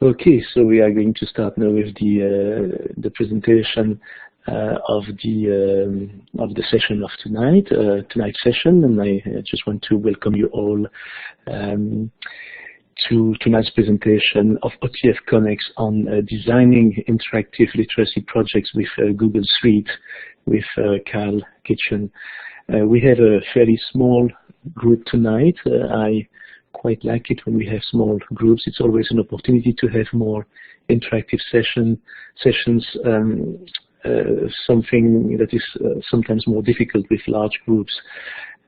Okay, so we are going to start now with the presentation of the session of tonight, tonight's session, and I just want to welcome you all to tonight's presentation of OTF Connects on designing interactive literacy projects with Google Suite with Carl Kitchen. We have a fairly small group tonight. I quite like it when we have small groups. It's always an opportunity to have more interactive sessions, something that is sometimes more difficult with large groups.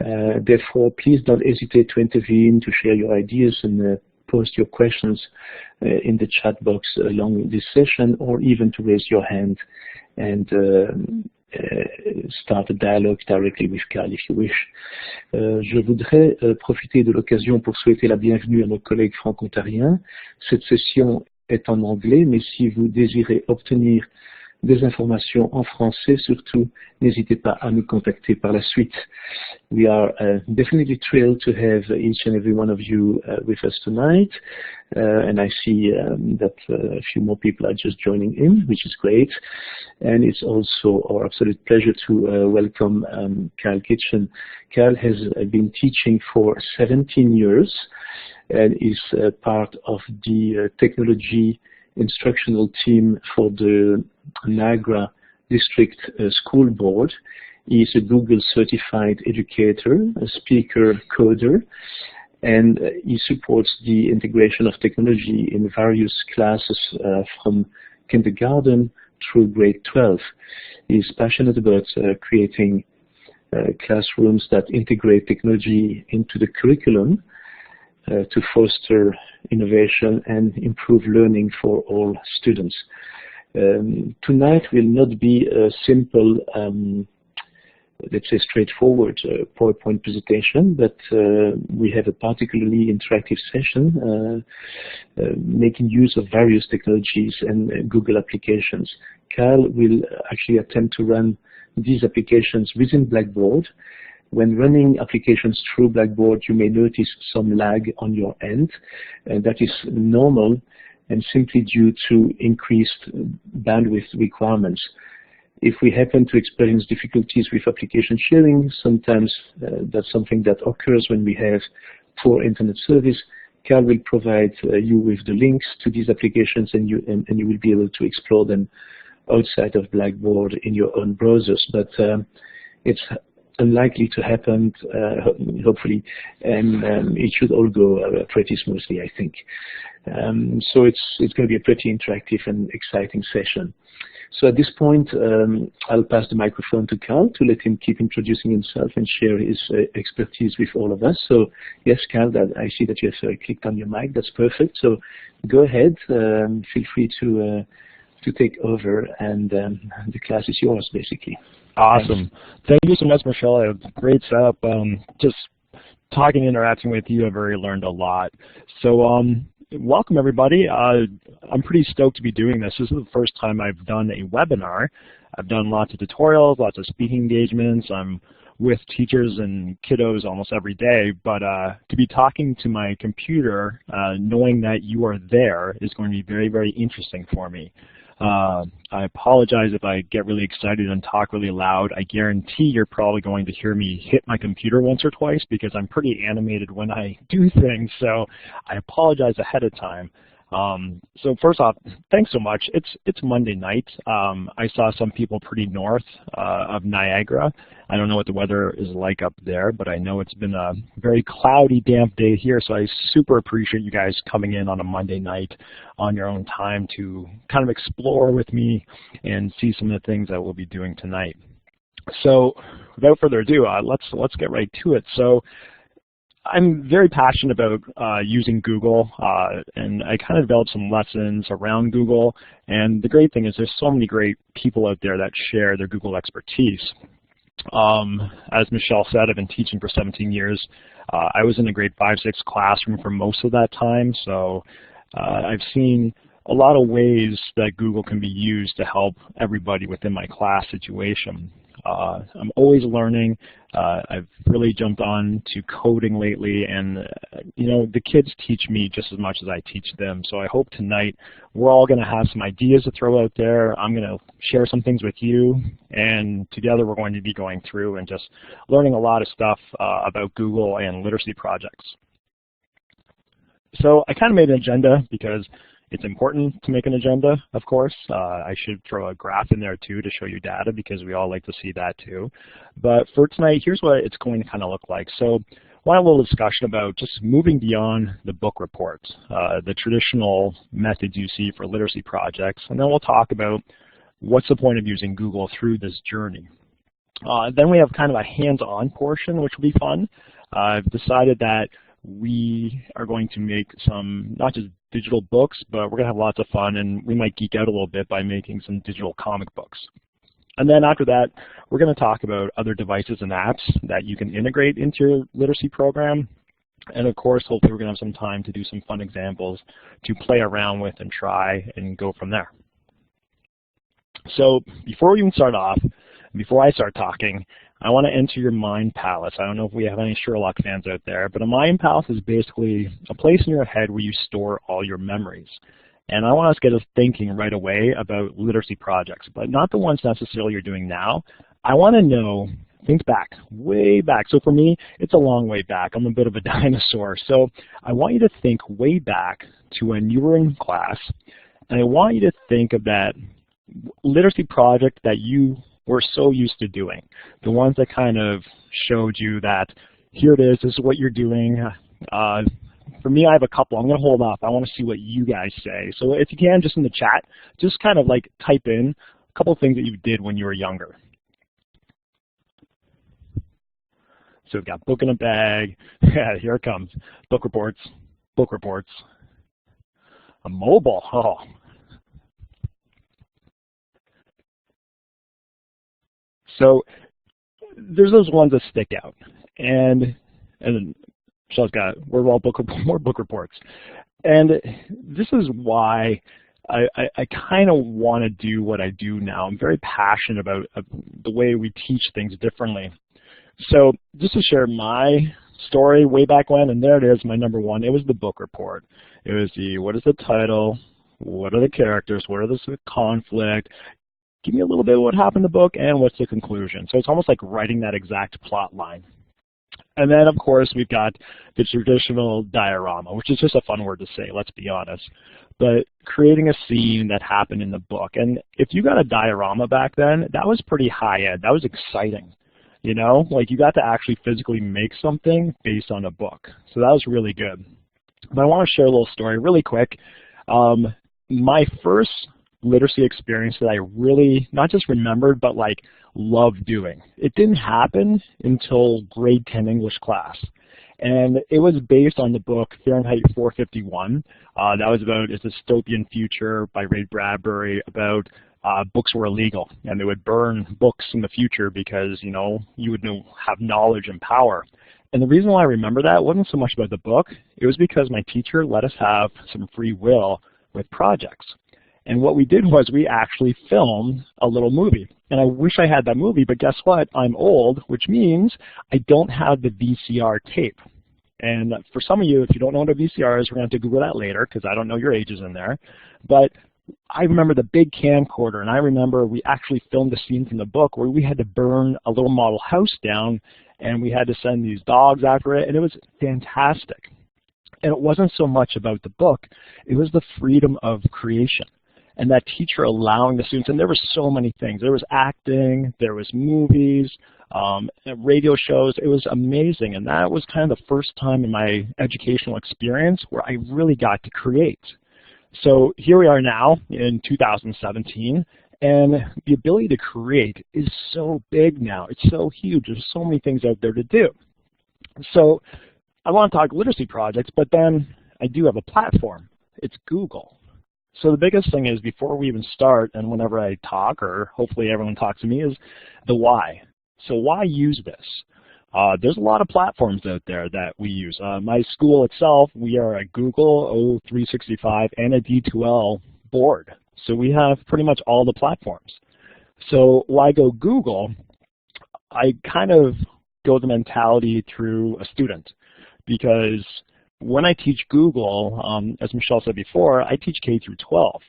Therefore, please don't hesitate to intervene, to share your ideas, and post your questions in the chat box along this session, or even to raise your hand and start a dialogue directly with Carl if you wish. Je voudrais profiter de l'occasion pour souhaiter la bienvenue à nos collègues franco-ontariens. Cette session est en anglais, mais si vous désirez obtenir des informations en français, surtout, n'hésitez pas à nous contacter par la suite. We are definitely thrilled to have each and every one of you with us tonight, and I see that a few more people are just joining in, which is great. And it's also our absolute pleasure to welcome Carl Kitchen. Carl has been teaching for 17 years and is part of the technology instructional team for the Niagara District School Board. He is a Google certified educator, a speaker, coder, and he supports the integration of technology in various classes from kindergarten through grade 12. He is passionate about creating classrooms that integrate technology into the curriculum to foster innovation and improve learning for all students. Tonight will not be a simple, let's say straightforward PowerPoint presentation, but we have a particularly interactive session making use of various technologies and Google applications. Carl will actually attempt to run these applications within Blackboard. When running applications through Blackboard, you may notice some lag on your end, and that is normal and simply due to increased bandwidth requirements. If we happen to experience difficulties with application sharing, sometimes that's something that occurs when we have poor internet service. Carl will provide you with the links to these applications, and you will be able to explore them outside of Blackboard in your own browsers. But it's unlikely to happen, hopefully, and it should all go pretty smoothly, I think. So it's going to be a pretty interactive and exciting session. So at this point, I'll pass the microphone to Carl to let him keep introducing himself and share his expertise with all of us. So yes, Carl, I see that you have clicked on your mic. That's perfect. So go ahead. Feel free to take over, and the class is yours, basically. Awesome. Thank you so much, Michelle. Great setup. Just talking, interacting with you, I've already learned a lot. So welcome, everybody. I'm pretty stoked to be doing this. This is the first time I've done a webinar. I've done lots of tutorials, lots of speaking engagements. I'm with teachers and kiddos almost every day, but to be talking to my computer, knowing that you are there, is going to be very, very interesting for me. I apologize if I get really excited and talk really loud. I guarantee you're probably going to hear me hit my computer once or twice because I'm pretty animated when I do things, so I apologize ahead of time. So first off, thanks so much. It's Monday night. I saw some people pretty north of Niagara. I don't know what the weather is like up there, but I know it's been a very cloudy, damp day here, so I super appreciate you guys coming in on a Monday night on your own time to kind of explore with me and see some of the things that we'll be doing tonight. So without further ado, let's get right to it. So I'm very passionate about using Google, and I kind of developed some lessons around Google. And the great thing is there's so many great people out there that share their Google expertise. As Michelle said, I've been teaching for 17 years. I was in a grade 5-6 classroom for most of that time, so I've seen a lot of ways that Google can be used to help everybody within my class situation. I'm always learning. I've really jumped on to coding lately, and the kids teach me just as much as I teach them. So I hope tonight we're all going to have some ideas to throw out there. I'm going to share some things with you, and together we're going to be going through and just learning a lot of stuff about Google and literacy projects. So I kind of made an agenda because it's important to make an agenda, of course. I should throw a graph in there too to show you data because we all like to see that too. But for tonight, here's what it's going to kind of look like. So I want a little discussion about just moving beyond the book reports, the traditional methods you see for literacy projects, and then we'll talk about what's the point of using Google through this journey. Then we have kind of a hands-on portion, which will be fun. I've decided that we are going to make some, not just digital books, but we're going to have lots of fun, and we might geek out a little bit by making some digital comic books. And then after that, we're going to talk about other devices and apps that you can integrate into your literacy program. And of course, hopefully we're going to have some time to do some fun examples to play around with and try and go from there. So before we even start off, before I start talking, I want to enter your mind palace. I don't know if we have any Sherlock fans out there, but a mind palace is basically a place in your head where you store all your memories. And I want us to get us thinking right away about literacy projects, but not the ones necessarily you're doing now. I want to know, think back, way back. So for me, it's a long way back. I'm a bit of a dinosaur. So I want you to think way back to when you were in class, and I want you to think of that literacy project that you we're so used to doing, the ones that kind of showed you that here it is, this is what you're doing. For me, I have a couple. I'm going to hold off. I want to see what you guys say. So if you can, just in the chat, just kind of like type in a couple of things that you did when you were younger. So we've got book in a bag. Yeah, here it comes. Book reports, book reports. A mobile, oh. So there's those ones that stick out, and Michelle's got more book reports, and this is why I kind of want to do what I do now. I'm very passionate about the way we teach things differently. So just to share my story way back when, and there it is, my number one. It was the book report. It was the what is the title, what are the characters, what are the conflict. Give me a little bit of what happened in the book and what's the conclusion. So it's almost like writing that exact plot line. And then, of course, we've got the traditional diorama, which is just a fun word to say, let's be honest. But creating a scene that happened in the book. And if you got a diorama back then, that was pretty high-end. That was exciting. You know, like you got to actually physically make something based on a book. So that was really good. But I want to share a little story really quick. My first literacy experience that I really not just remembered but like loved doing. It didn't happen until grade 10 English class, and it was based on the book Fahrenheit 451. That was about a dystopian future by Ray Bradbury about books were illegal and they would burn books in the future because you would have knowledge and power. And the reason why I remember that wasn't so much about the book, it was because my teacher let us have some free will with projects. And what we did was we actually filmed a little movie. And I wish I had that movie, but guess what? I'm old, which means I don't have the VCR tape. And for some of you, if you don't know what a VCR is, we're going to have to Google that later because I don't know your ages in there. But I remember the big camcorder, and I remember we actually filmed a scene from the book where we had to burn a little model house down, and we had to send these dogs after it, and it was fantastic. And it wasn't so much about the book, it was the freedom of creation. And that teacher allowing the students, and there were so many things. There was acting, there was movies, radio shows. It was amazing, and that was kind of the first time in my educational experience where I really got to create. So here we are now in 2017, and the ability to create is so big now. It's so huge. There's so many things out there to do. So I want to talk literacy projects, but then I do have a platform. It's Google. So the biggest thing is before we even start, and whenever I talk, or hopefully everyone talks to me, is the why. So why use this? There's a lot of platforms out there that we use. My school itself, we are a Google O365 and a D2L board. So we have pretty much all the platforms. So why go Google? I kind of go the mentality through a student, because when I teach Google, as Michelle said before, I teach K through 12.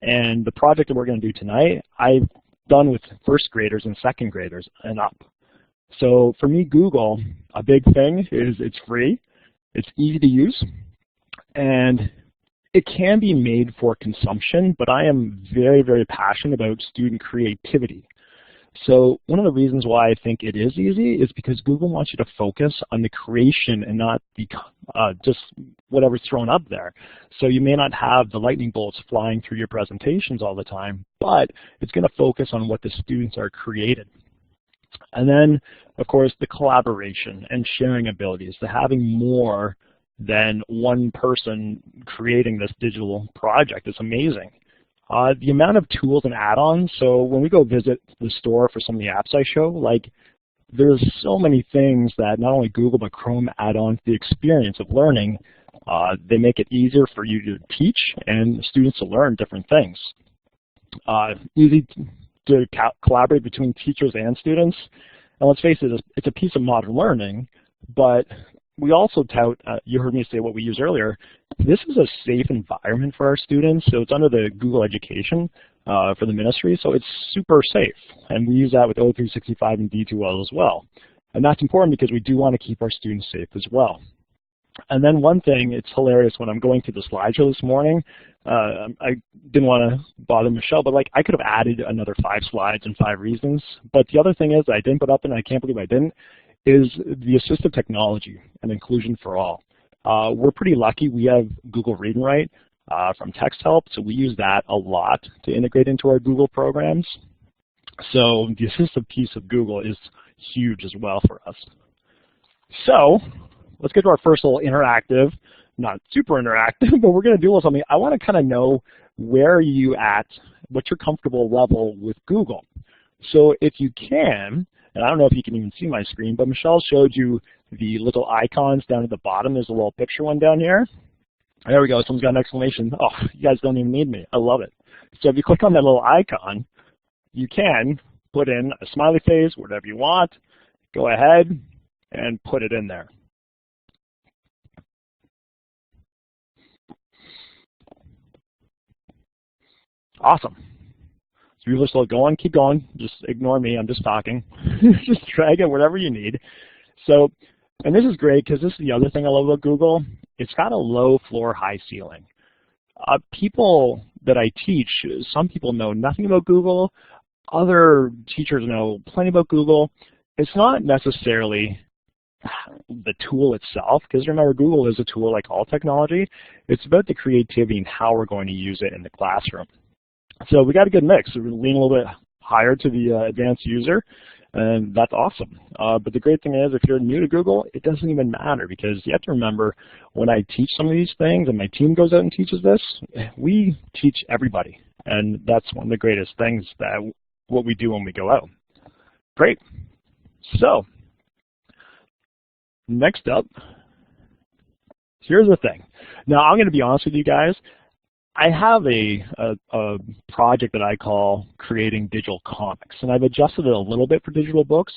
And the project that we're going to do tonight, I've done with first graders and second graders and up. So for me, Google, a big thing is it's free, it's easy to use, and it can be made for consumption, but I am very, very passionate about student creativity. So one of the reasons why I think it is easy is because Google wants you to focus on the creation and not the, just whatever's thrown up there. So you may not have the lightning bolts flying through your presentations all the time, but it's going to focus on what the students are created. And then, of course, the collaboration and sharing abilities, the having more than one person creating this digital project is amazing. The amount of tools and add-ons, so when we go visit the store for some of the apps I show, like there's so many things that not only Google but Chrome add on to the experience of learning. They make it easier for you to teach and students to learn different things. Easy to collaborate between teachers and students. And let's face it, it's a piece of modern learning, but we also tout, you heard me say what we used earlier, this is a safe environment for our students, so it's under the Google Education for the ministry, so it's super safe. And we use that with O365 and D2L as well. And that's important because we do want to keep our students safe as well. And then one thing, it's hilarious, when I'm going through the slideshow this morning, I didn't want to bother Michelle, but like I could have added another 5 slides and 5 reasons. But the other thing is I didn't put up, and I can't believe I didn't, is the assistive technology and inclusion for all. We're pretty lucky. We have Google Read and Write from Text Help, so we use that a lot to integrate into our Google programs. So the assistive piece of Google is huge as well for us. So let's get to our first little interactive, not super interactive, but we're going to do a little something. I want to kind of know where are you at, what's your comfortable level with Google. So if you can, and I don't know if you can even see my screen, but Michelle showed you the little icons down at the bottom. There's a little picture one down here. There we go. Someone's got an exclamation. Oh, you guys don't even need me. I love it. So if you click on that little icon, you can put in a smiley face, whatever you want. Go ahead and put it in there. Awesome. So you're still going, keep going. Just ignore me, I'm just talking. Just drag it whatever you need. So, and this is great because this is the other thing I love about Google. It's got a low floor, high ceiling. People that I teach, some people know nothing about Google. Other teachers know plenty about Google. It's not necessarily the tool itself, because remember, Google is a tool like all technology. It's about the creativity and how we're going to use it in the classroom. So we got a good mix. We're leaning a little bit higher to the advanced user, and that's awesome. But the great thing is, if you're new to Google, it doesn't even matter, because you have to remember, when I teach some of these things and my team goes out and teaches this, we teach everybody. And that's one of the greatest things that what we do when we go out. Great. So next up, here's the thing. Now I'm going to be honest with you guys. I have a project that I call Creating Digital Comics, and I've adjusted it a little bit for digital books,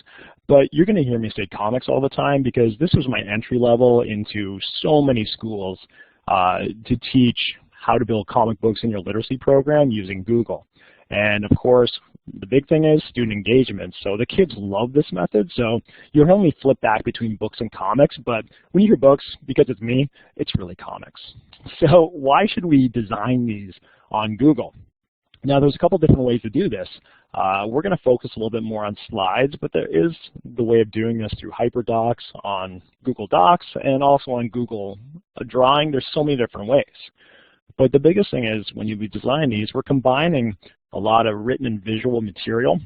but you're going to hear me say comics all the time because this was my entry level into so many schools to teach how to build comic books in your literacy program using Google. And of course, the big thing is student engagement. So the kids love this method. So you'll only flip back between books and comics, but when you hear books, because it's me, it's really comics. So why should we design these on Google? Now there's a couple different ways to do this. We're going to focus a little bit more on slides, but there is the way of doing this through HyperDocs on Google Docs and also on Google Drawing. There's so many different ways. But the biggest thing is when you design these, we're combining a lot of written and visual material.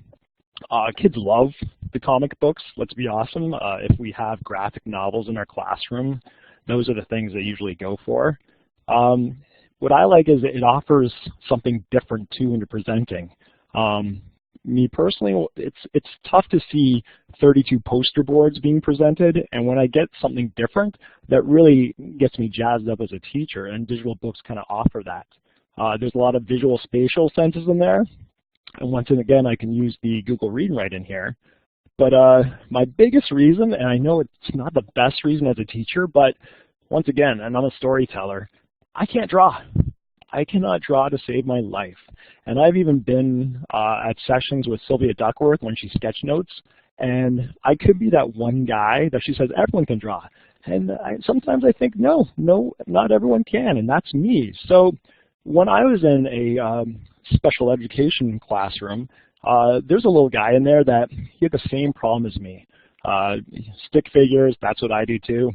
Kids love the comic books. Let's be awesome. If we have graphic novels in our classroom, those are the things they usually go for. What I like is it offers something different too when you're presenting. Me personally, it's tough to see 32 poster boards being presented, and when I get something different, that really gets me jazzed up as a teacher, and digital books kind of offer that. There's a lot of visual spatial senses in there, and once again, I can use the Google Read and Write in here. But my biggest reason, and I know it's not the best reason as a teacher, but once again, and I'm a storyteller, I can't draw. I cannot draw to save my life. And I've even been at sessions with Sylvia Duckworth when she sketch notes, and I could be that one guy that she says everyone can draw. And sometimes I think, no, not everyone can, and that's me. So when I was in a special education classroom, there's a little guy in there that he had the same problem as me. Stick figures, that's what I do too.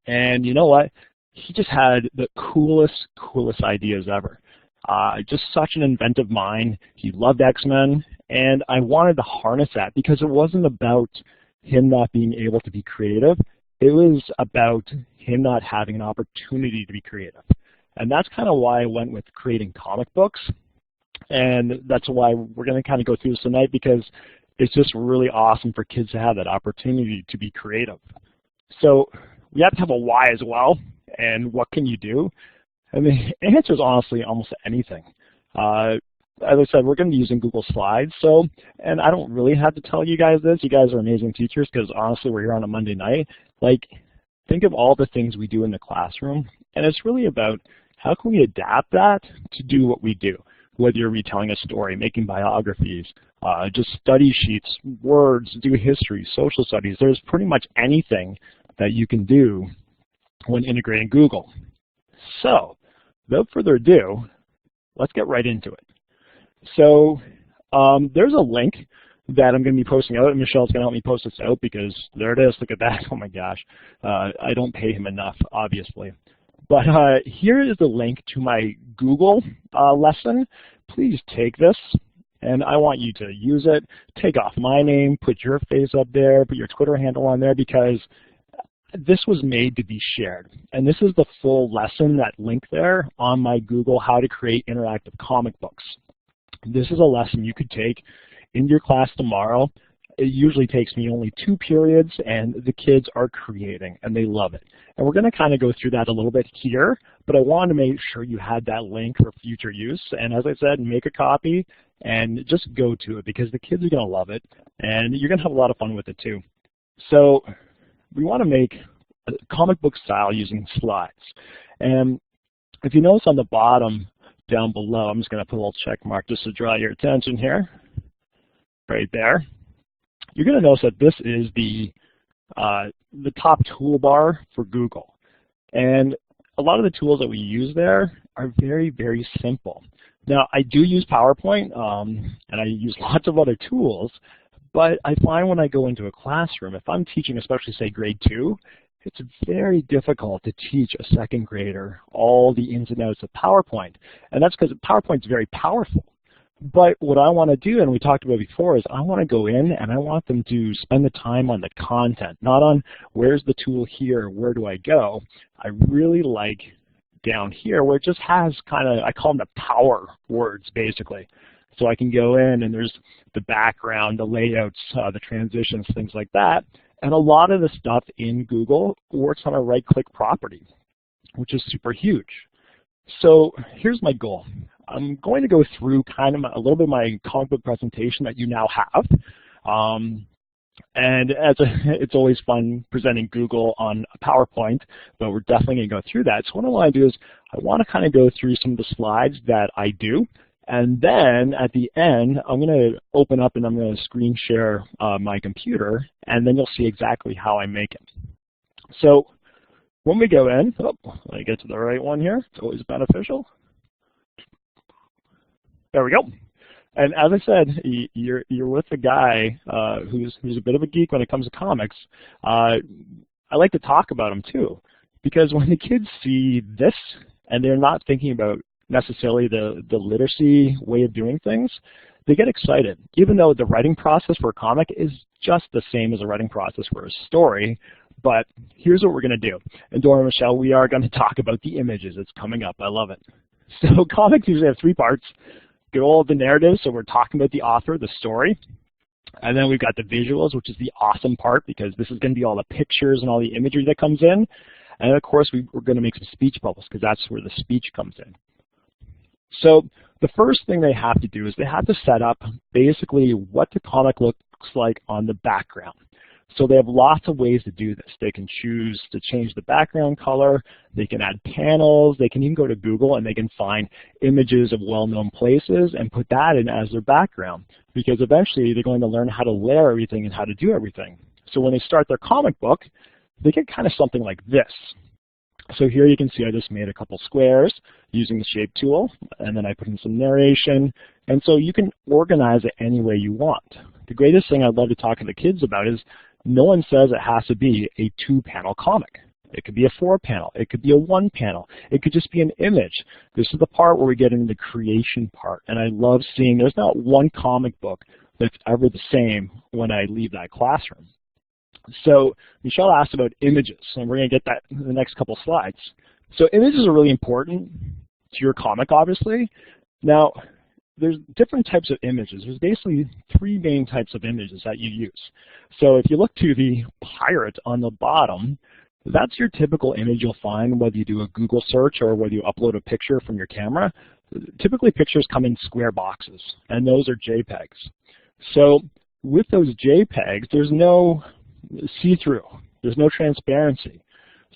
And you know what? He just had the coolest ideas ever. Just such an inventive mind. He loved X-Men, and I wanted to harness that because it wasn't about him not being able to be creative. It was about him not having an opportunity to be creative. And that's kind of why I went with creating comic books. And that's why we're going to kind of go through this tonight, because it's just really awesome for kids to have that opportunity to be creative. So we have to have a why as well. And what can you do? And the answer is honestly almost anything. As I said, we're going to be using Google Slides. So, and I don't really have to tell you guys this. You guys are amazing teachers because honestly, we're here on a Monday night. Like, think of all the things we do in the classroom. And it's really about how can we adapt that to do what we do, whether you're retelling a story, making biographies, just study sheets, words, do history, social studies. There's pretty much anything that you can do when integrating Google. So, without further ado, let's get right into it. So, there's a link that I'm going to be posting out, and Michelle's going to help me post this out because there it is. Look at that. Oh my gosh. I don't pay him enough, obviously. But here is the link to my Google lesson. Please take this, and I want you to use it. Take off my name, put your face up there, put your Twitter handle on there, because this was made to be shared. And this is the full lesson, that link there on my Google, how to create interactive comic books. This is a lesson you could take in your class tomorrow. It usually takes me only 2 periods, and the kids are creating, and they love it. And we're going to kind of go through that a little bit here, but I wanted to make sure you had that link for future use. And as I said, make a copy and just go to it because the kids are going to love it, and you're going to have a lot of fun with it too. So we want to make a comic book style using slides. And if you notice on the bottom down below, I'm just going to put a little check mark just to draw your attention here, right there. You're going to notice that this is the top toolbar for Google. And a lot of the tools that we use there are very, very simple. Now, I do use PowerPoint, and I use lots of other tools, but I find when I go into a classroom, if I'm teaching, especially say grade 2, it's very difficult to teach a second grader all the ins and outs of PowerPoint. And that's because PowerPoint's very powerful. But what I want to do, and we talked about before, is I want to go in and I want them to spend the time on the content, not on where's the tool here, where do I go. I really like down here where it just has kind of, I call them the power words basically. So I can go in and there's the background, the layouts, the transitions, things like that. And a lot of the stuff in Google works on a right-click property, which is super huge. So here's my goal. I'm going to go through kind of a little bit of my comic book presentation that you now have. And it's always fun presenting Google on a PowerPoint, but we're definitely going to go through that. So what I want to do is I want to kind of go through some of the slides that I do. And then at the end, I'm going to open up and I'm going to screen share my computer, and then you'll see exactly how I make it. So when we go in, let me get to the right one here. It's always beneficial. There we go. And as I said, you're with a guy who's a bit of a geek when it comes to comics. I like to talk about him too, because when the kids see this and they're not thinking about necessarily the literacy way of doing things, they get excited. Even though the writing process for a comic is just the same as the writing process for a story, but here's what we're going to do. And Dora and Michelle, we are going to talk about the images. It's coming up. I love it. So comics usually have 3 parts. Get all of the narrative, so we're talking about the author, the story. And then we've got the visuals, which is the awesome part, because this is going to be all the pictures and all the imagery that comes in. And of course, we're going to make some speech bubbles, because that's where the speech comes in. So the first thing they have to do is they have to set up basically what the comic looks like on the background. So they have lots of ways to do this. They can choose to change the background color, they can add panels, they can even go to Google and they can find images of well-known places and put that in as their background, because eventually they're going to learn how to layer everything and how to do everything. So when they start their comic book, they get kind of something like this. So here you can see I just made a couple squares using the shape tool, and then I put in some narration, and so you can organize it any way you want. The greatest thing I'd love to talk to the kids about is no one says it has to be a 2-panel comic. It could be a 4-panel, it could be a 1-panel, it could just be an image. This is the part where we get into the creation part, and I love seeing there's not one comic book that's ever the same when I leave that classroom. So Michelle asked about images, and we're going to get that in the next couple slides. So images are really important to your comic, obviously. Now, there's different types of images. There's basically 3 main types of images that you use. So if you look to the pirate on the bottom, that's your typical image you'll find whether you do a Google search or whether you upload a picture from your camera. Typically pictures come in square boxes, and those are JPEGs. So with those JPEGs, there's no see-through. There's no transparency.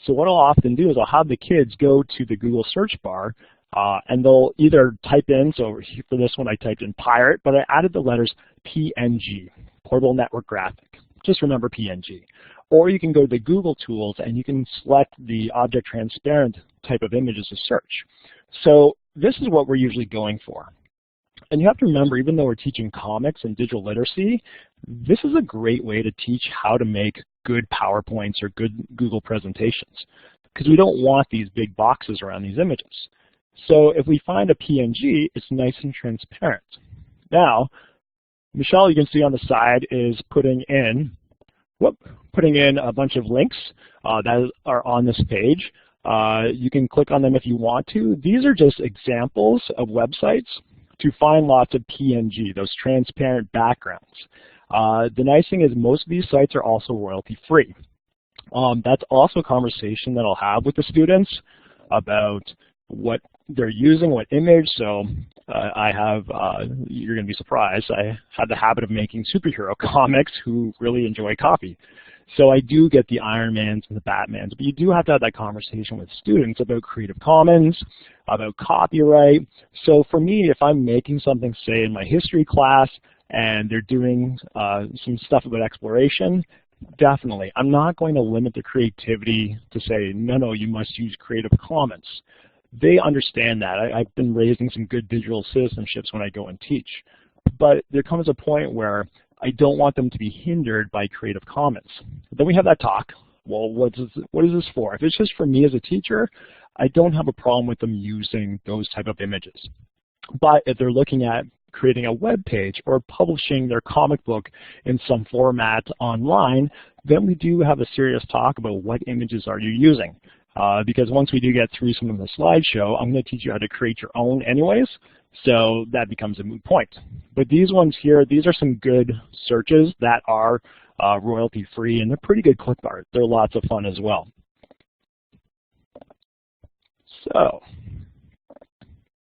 So what I'll often do is I'll have the kids go to the Google search bar and they'll either type in, so for this one I typed in pirate, but I added the letters PNG, Portable Network Graphic. Just remember PNG. Or you can go to the Google tools and you can select the object transparent type of images to search. So this is what we're usually going for. And you have to remember, even though we're teaching comics and digital literacy, this is a great way to teach how to make good PowerPoints or good Google presentations, because we don't want these big boxes around these images. So if we find a PNG, it's nice and transparent. Now, Michelle, you can see on the side, is putting in a bunch of links that are on this page. You can click on them if you want to. These are just examples of websites to find lots of PNG, those transparent backgrounds. The nice thing is most of these sites are also royalty-free. That's also a conversation that I'll have with the students about what they're using, what image. So you're going to be surprised, I have the habit of making superhero comics who really enjoy copy. So I do get the Iron Mans and the Batmans, but you do have to have that conversation with students about Creative Commons, about copyright. So for me, if I'm making something, say in my history class, and they're doing some stuff about exploration, definitely, I'm not going to limit the creativity to say, no, you must use Creative Commons. They understand that. I've been raising some good digital citizenships when I go and teach. But there comes a point where I don't want them to be hindered by Creative Commons. Then we have that talk. Well, what is this for? If it's just for me as a teacher, I don't have a problem with them using those type of images. But if they're looking at creating a web page or publishing their comic book in some format online, then we do have a serious talk about what images are you using. Because once we do get through some of the slideshow, I'm going to teach you how to create your own anyways, so that becomes a moot point. But these ones here, these are some good searches that are royalty-free, and they're pretty good clip art. They're lots of fun as well. So,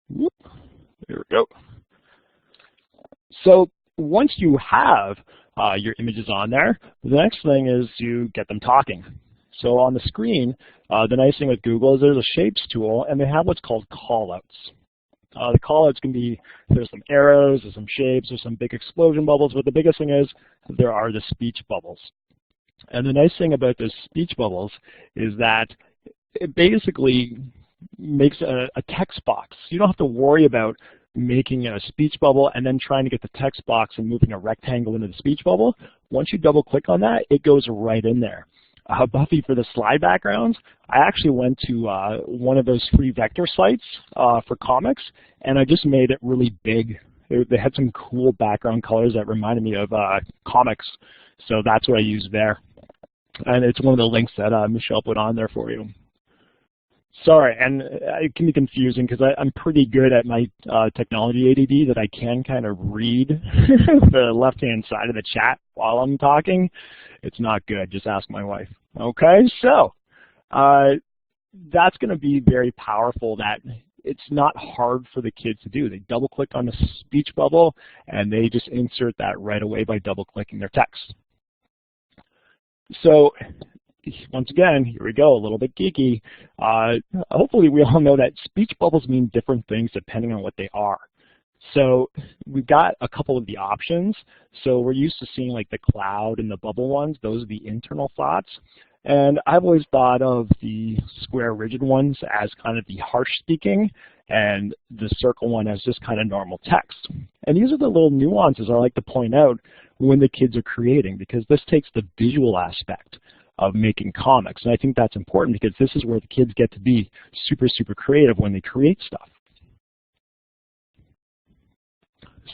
there we go. So once you have your images on there, the next thing is you get them talking. So on the screen, the nice thing with Google is there's a Shapes tool, and they have what's called callouts. The callouts can be, there's some arrows, there's some shapes, there's some big explosion bubbles, but the biggest thing is there are the speech bubbles. And the nice thing about those speech bubbles is that it basically makes a text box. You don't have to worry about making a speech bubble and then trying to get the text box and moving a rectangle into the speech bubble. Once you double click on that, it goes right in there. Buffy, for the slide backgrounds, I actually went to one of those free vector sites for comics, and I just made it really big. They had some cool background colors that reminded me of comics, so that's what I used there. And it's one of the links that Michelle put on there for you. Sorry, and it can be confusing because I'm pretty good at my technology ADD that I can kind of read the left-hand side of the chat while I'm talking. It's not good. Just ask my wife. Okay, so that's going to be very powerful, that it's not hard for the kids to do. They double click on the speech bubble and they just insert that right away by double clicking their text. So once again, here we go, a little bit geeky. Hopefully we all know that speech bubbles mean different things depending on what they are. So we've got a couple of the options. So we're used to seeing like the cloud and the bubble ones. Those are the internal thoughts. And I've always thought of the square rigid ones as kind of the harsh speaking and the circle one as just kind of normal text. And these are the little nuances I like to point out when the kids are creating, because this takes the visual aspect of making comics. And I think that's important because this is where the kids get to be super, super creative when they create stuff.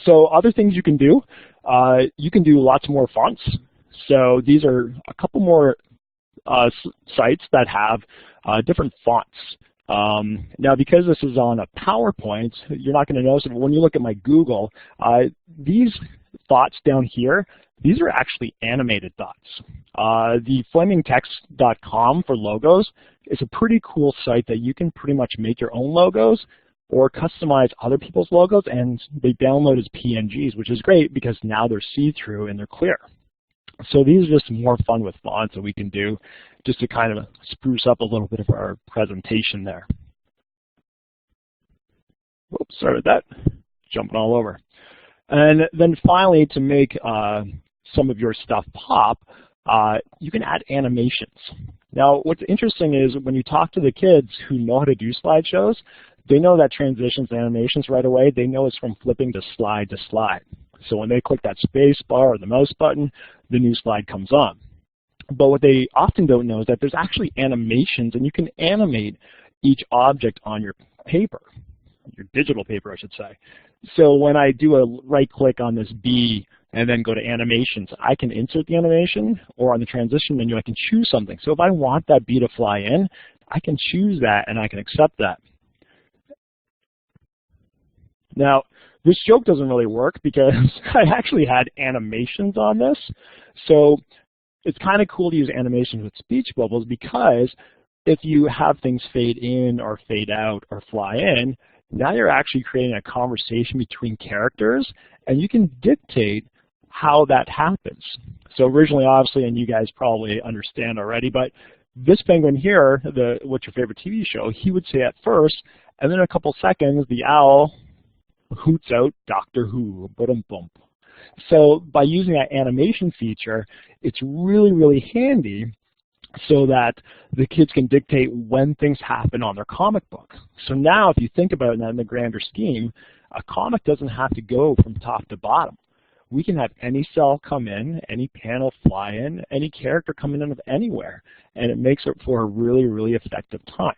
So other things you can do lots more fonts. So these are a couple more sites that have different fonts. Now, because this is on a PowerPoint, you're not going to notice it, but when you look at my Google, these thoughts down here, these are actually animated thoughts. The flamingtext.com for logos is a pretty cool site that you can pretty much make your own logos or customize other people's logos, and they download as PNGs, which is great because now they're see-through and they're clear. So these are just more fun with fonts that we can do just to kind of spruce up a little bit of our presentation there. Whoops, sorry about that. Jumping all over. And then finally, to make some of your stuff pop, you can add animations. Now, what's interesting is when you talk to the kids who know how to do slideshows, they know that transitions and animations right away. They know it's from flipping to slide to slide. So when they click that space bar or the mouse button, the new slide comes on. But what they often don't know is that there's actually animations, and you can animate each object on your paper, your digital paper, I should say. So when I do a right click on this bee and then go to animations, I can insert the animation, or on the transition menu, I can choose something. So if I want that bee to fly in, I can choose that and I can accept that. Now, this joke doesn't really work because I actually had animations on this. So it's kind of cool to use animations with speech bubbles because if you have things fade in or fade out or fly in, now you're actually creating a conversation between characters, and you can dictate how that happens. So originally, obviously, and you guys probably understand already, but this penguin here, what's your favorite TV show, he would say at first, and then in a couple seconds, the owl hoots out Doctor Who, ba-dum-bump. So by using that animation feature, it's really, really handy so that the kids can dictate when things happen on their comic book. So now if you think about that in the grander scheme, a comic doesn't have to go from top to bottom. We can have any cell come in, any panel fly in, any character come in out of anywhere, and it makes it for a really, really effective time.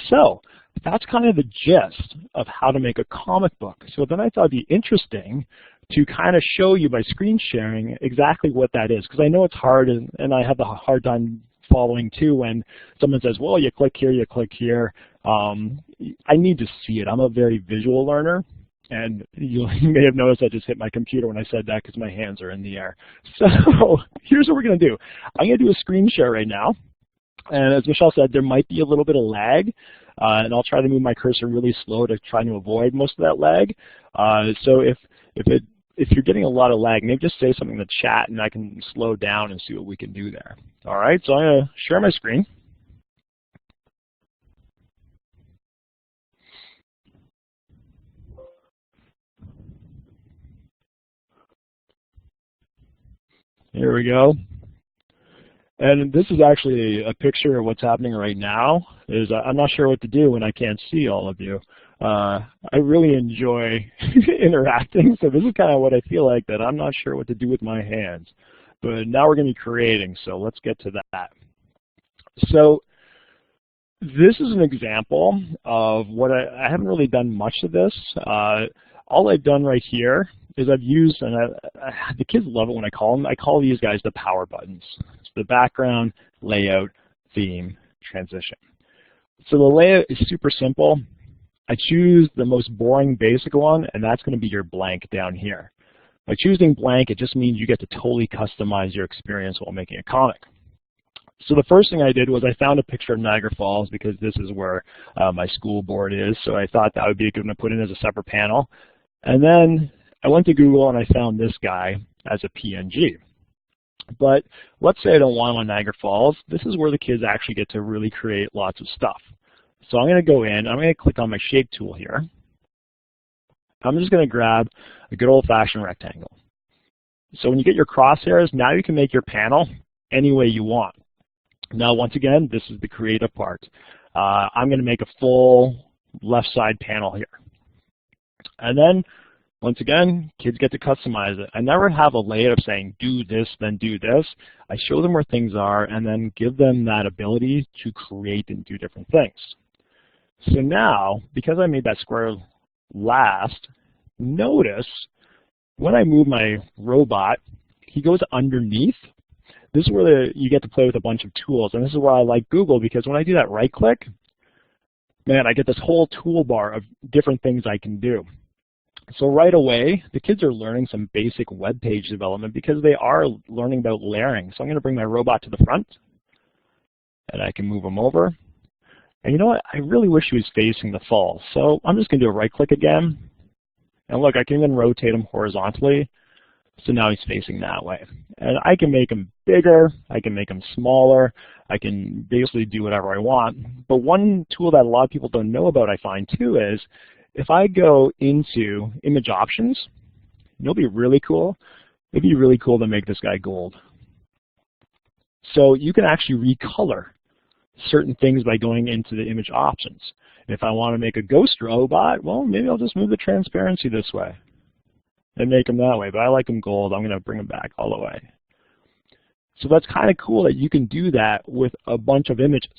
So that's kind of the gist of how to make a comic book. So then I thought it'd be interesting to kind of show you by screen sharing exactly what that is, because I know it's hard, and I have a hard time following too when someone says, well, you click here, you click here. I need to see it. I'm a very visual learner, and you may have noticed I just hit my computer when I said that because my hands are in the air. So here's what we're going to do. I'm going to do a screen share right now. And as Michelle said, there might be a little bit of lag, and I'll try to move my cursor really slow to try to avoid most of that lag. So if you're getting a lot of lag, maybe just say something in the chat, and I can slow down and see what we can do there. All right, so I'm going to share my screen. Here we go. And this is actually a picture of what's happening right now. I'm not sure what to do when I can't see all of you. I really enjoy interacting, so this is kind of what I feel like, that I'm not sure what to do with my hands. But now we're going to be creating, so let's get to that. So this is an example of what I haven't really done much of this. All I've done right here is I've used, and the kids love it when I call them, I call these guys the power buttons. It's the background, layout, theme, transition. So the layout is super simple. I choose the most boring basic one, and that's going to be your blank down here. By choosing blank, it just means you get to totally customize your experience while making a comic. So the first thing I did was I found a picture of Niagara Falls because this is where my school board is, so I thought that would be a good one to put in as a separate panel. And then I went to Google and I found this guy as a PNG. But let's say I don't want on Niagara Falls. This is where the kids actually get to really create lots of stuff. So I'm going to go in, I'm going to click on my shape tool here. I'm just going to grab a good old-fashioned rectangle. So when you get your crosshairs, now you can make your panel any way you want. Now, once again, this is the creative part. I'm going to make a full left side panel here. And then, once again, kids get to customize it. I never have a layout of saying, do this, then do this. I show them where things are and then give them that ability to create and do different things. So now, because I made that square last, notice when I move my robot, he goes underneath. This is where you get to play with a bunch of tools, and this is why I like Google, because when I do that right-click, man, I get this whole toolbar of different things I can do. So right away, the kids are learning some basic web page development because they are learning about layering. So I'm going to bring my robot to the front, and I can move him over. And you know what? I really wish he was facing the falls. So I'm just going to do a right-click again. And look, I can even rotate him horizontally. So now he's facing that way. And I can make him bigger, I can make him smaller, I can basically do whatever I want. But one tool that a lot of people don't know about, I find too, is if I go into image options, it'll be really cool. It'd be really cool to make this guy gold. So you can actually recolor certain things by going into the image options. If I want to make a ghost robot, well, maybe I'll just move the transparency this way and make them that way, but I like them gold. I'm going to bring them back all the way. So that's kind of cool that you can do that with a bunch of images.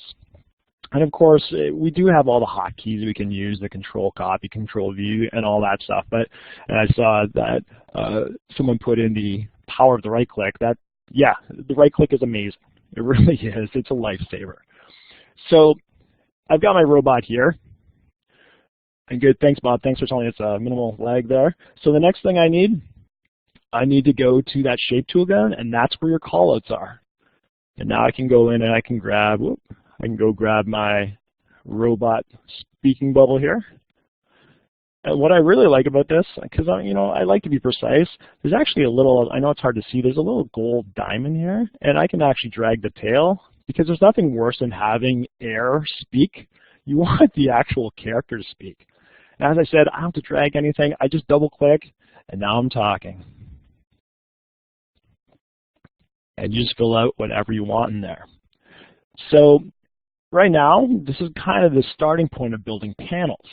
And of course, we do have all the hotkeys we can use, the control copy, control view, and all that stuff. But and I saw that someone put in the power of the right click. That, yeah, the right click is amazing. It really is. It's a lifesaver. So I've got my robot here. And good, thanks Bob, thanks for telling me it's a minimal lag there. So the next thing I need to go to that shape tool again, and that's where your callouts are. And now I can go in and I can grab, go grab my robot speaking bubble here. And what I really like about this, because I like to be precise, there's actually a little, I know it's hard to see, there's a little gold diamond here, and I can actually drag the tail, because there's nothing worse than having air speak. You want the actual character to speak. And as I said, I don't have to drag anything. I just double click, and now I'm talking. And you just fill out whatever you want in there. So right now, this is kind of the starting point of building panels.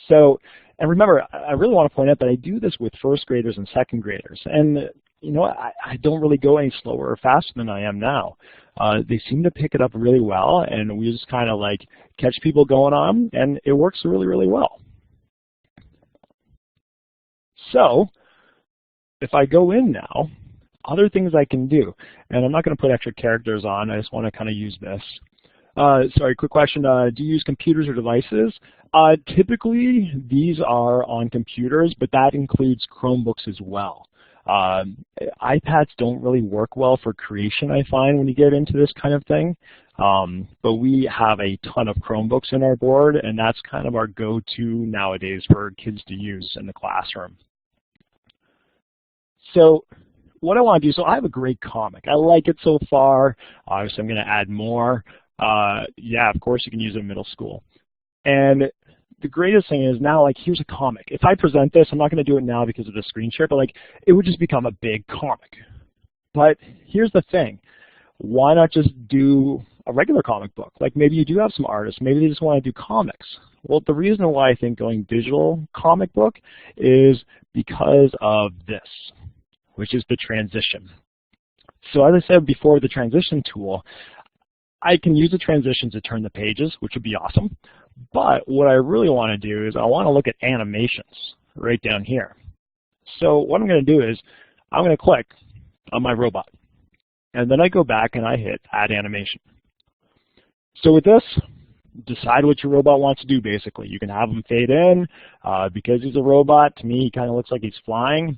So, and remember, I really want to point out that I do this with first graders and second graders. And I don't really go any slower or faster than I am now. They seem to pick it up really well, and we just kind of like catch people going on, and it works really, really well. So if I go in now, other things I can do, and I'm not going to put extra characters on, I just want to kind of use this. Sorry, quick question, do you use computers or devices? Typically, these are on computers, but that includes Chromebooks as well. iPads don't really work well for creation, I find, when you get into this kind of thing. But we have a ton of Chromebooks in our board, and that's kind of our go-to nowadays for kids to use in the classroom. So what I want to do, so I have a great comic. I like it so far. Obviously, I'm going to add more. Yeah, of course, you can use it in middle school. And the greatest thing is now, like, here's a comic. If I present this, I'm not going to do it now because of the screen share, but, like, it would just become a big comic. But here's the thing. Why not just do a regular comic book? Like, maybe you do have some artists. Maybe they just want to do comics. Well, the reason why I think going digital comic book is because of this, which is the transition. So as I said before, the transition tool, I can use the transition to turn the pages, which would be awesome. But what I really want to do is I want to look at animations right down here. So what I'm going to do is I'm going to click on my robot. And then I go back and I hit Add Animation. So with this, decide what your robot wants to do, basically. You can have him fade in. Because he's a robot, to me, he kind of looks like he's flying.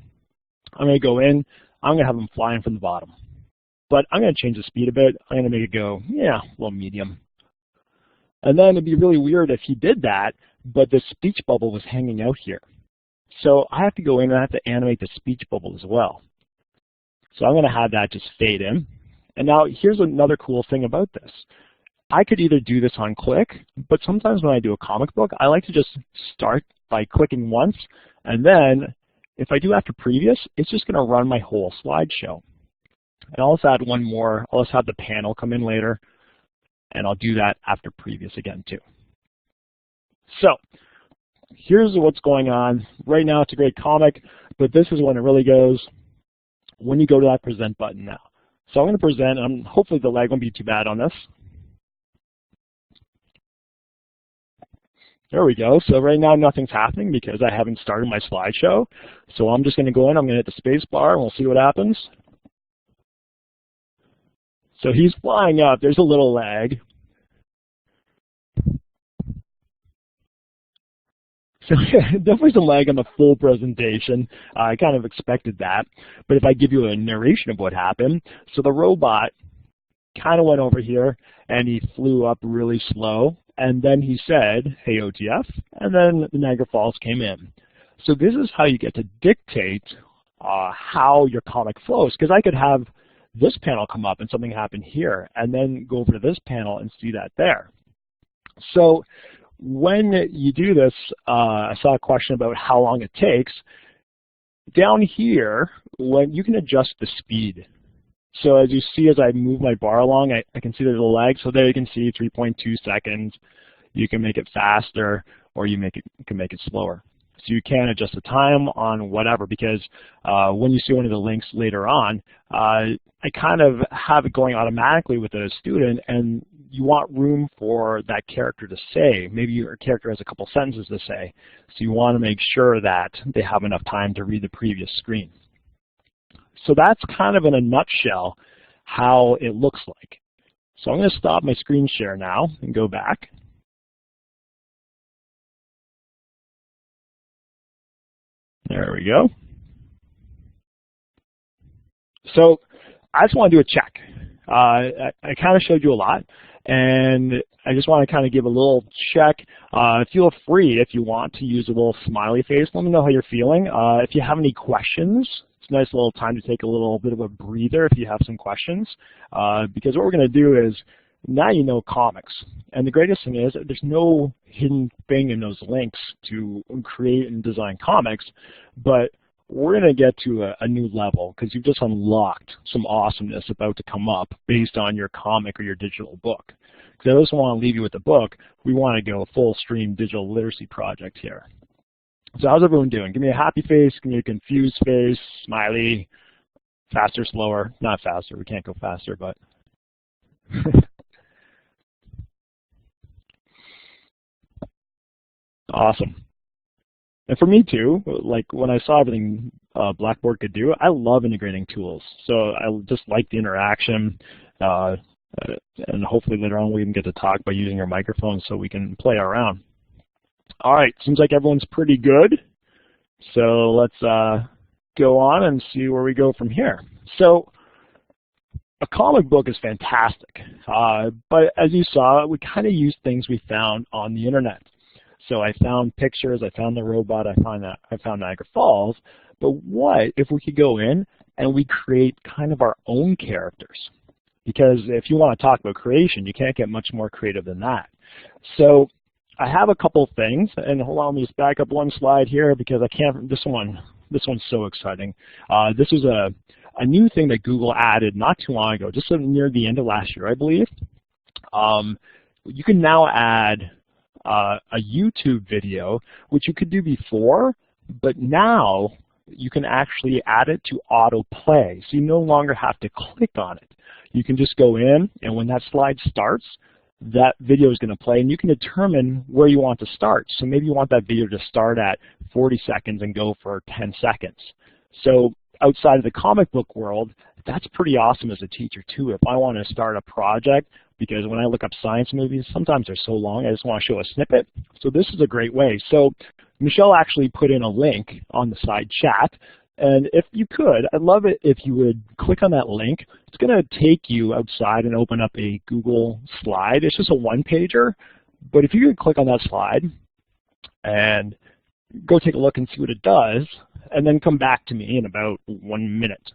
I'm going to go in. I'm going to have him flying from the bottom. but I'm going to change the speed a bit. I'm going to make it go, yeah, a little medium. And then it'd be really weird if he did that, but the speech bubble was hanging out here. So I have to go in and I have to animate the speech bubble as well. So I'm going to have that just fade in. And now here's another cool thing about this. I could either do this on click, but sometimes when I do a comic book, I like to just start by clicking once, and then if I do after previous, it's just going to run my whole slideshow. And I'll also add one more. I'll also have the panel come in later, and I'll do that after previous again too. So here's what's going on. Right now it's a great comic, but this is when it really goes when you go to that present button now. So I'm going to present, and hopefully the lag won't be too bad on this. There we go. So right now nothing's happening because I haven't started my slideshow. So I'm just going to go in, I'm going to hit the space bar, and we'll see what happens. So he's flying up. There's a little lag. So definitely some lag on the full presentation. I kind of expected that. But if I give you a narration of what happened, so the robot kind of went over here, and he flew up really slow. And then he said, hey, OTF, and then the Niagara Falls came in. So this is how you get to dictate how your comic flows, because I could have this panel come up and something happen here, and then go over to this panel and see that there. So when you do this, I saw a question about how long it takes. Down here, when you can adjust the speed. So as you see, as I move my bar along, I can see there's a lag. So there you can see 3.2 seconds. You can make it faster, or you can make it slower. So you can adjust the time on whatever, because when you see one of the links later on, I kind of have it going automatically with a student, and you want room for that character to say. Maybe your character has a couple sentences to say, so you want to make sure that they have enough time to read the previous screen. So that's kind of in a nutshell how it looks like. So I'm going to stop my screen share now and go back. There we go. So I just want to do a check. I kind of showed you a lot, and I just want to kind of give a little check. Feel free, if you want, to use a little smiley face. Let me know how you're feeling. If you have any questions, it's a nice little time to take a little bit of a breather if you have some questions, because what we're going to do is, now you know comics. And the greatest thing is there's no hidden thing in those links to create and design comics, but we're going to get to a new level because you've just unlocked some awesomeness about to come up based on your comic or your digital book. Because I just want to leave you with the book. We want to go full stream digital literacy project here. So how's everyone doing? Give me a happy face, give me a confused face, smiley, faster, slower. Not faster, we can't go faster, but awesome. And for me too, like when I saw everything Blackboard could do, I love integrating tools. So I just like the interaction, and hopefully later on we can get to talk by using your microphone so we can play around. All right, seems like everyone's pretty good. So let's go on and see where we go from here. So a comic book is fantastic, but as you saw, we kind of used things we found on the internet. So I found pictures, I found the robot, I found Niagara Falls, but what if we could go in and we create kind of our own characters? Because if you want to talk about creation, you can't get much more creative than that. So I have a couple things, and hold on, let me just back up one slide here because I can't, this one's so exciting. This is a new thing that Google added not too long ago, just near the end of last year, I believe. You can now add a YouTube video, which you could do before, but now you can actually add it to autoplay. So you no longer have to click on it. You can just go in, and when that slide starts, that video is going to play, and you can determine where you want to start. So maybe you want that video to start at 40 seconds and go for 10 seconds. So outside of the comic book world, that's pretty awesome as a teacher too. If I want to start a project, because when I look up science movies, sometimes they're so long, I just want to show a snippet. So this is a great way. So Michelle actually put in a link on the side chat And if you could, I'd love it if you would click on that link. It's going to take you outside and open up a Google slide. It's just a one-pager, but if you could click on that slide and go take a look and see what it does, and then come back to me in about 1 minute.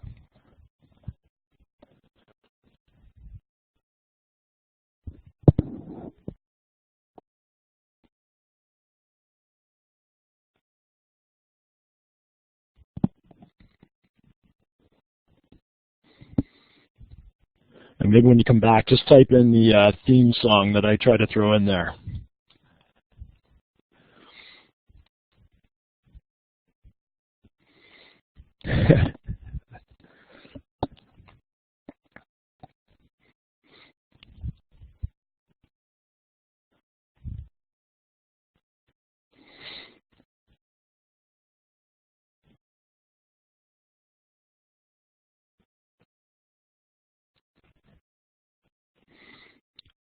And maybe when you come back, just type in the theme song that I try to throw in there.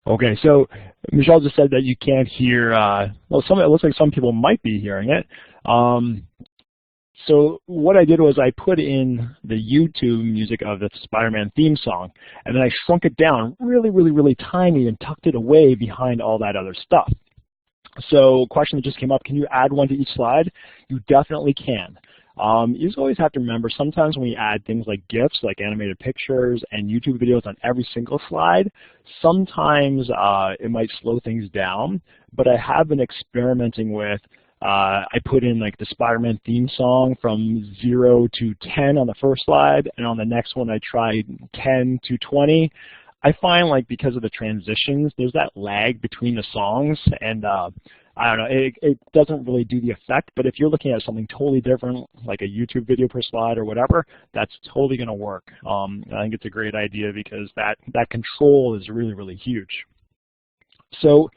Okay, so Michelle just said that you can't hear, well, it looks like some people might be hearing it. So what I did was I put in the YouTube music of the Spider-Man theme song, and then I shrunk it down really, really, really tiny and tucked it away behind all that other stuff. So question that just came up, can you add one to each slide? You definitely can. You just always have to remember, sometimes when we add things like GIFs, like animated pictures and YouTube videos on every single slide, sometimes it might slow things down, but I have been experimenting with, I put in like the Spider-Man theme song from 0 to 10 on the first slide, and on the next one I tried 10 to 20. I find like because of the transitions, there's that lag between the songs, and I don't know, it doesn't really do the effect, but if you're looking at something totally different, like a YouTube video per slide or whatever, that's totally going to work. I think it's a great idea because that control is really, really huge. So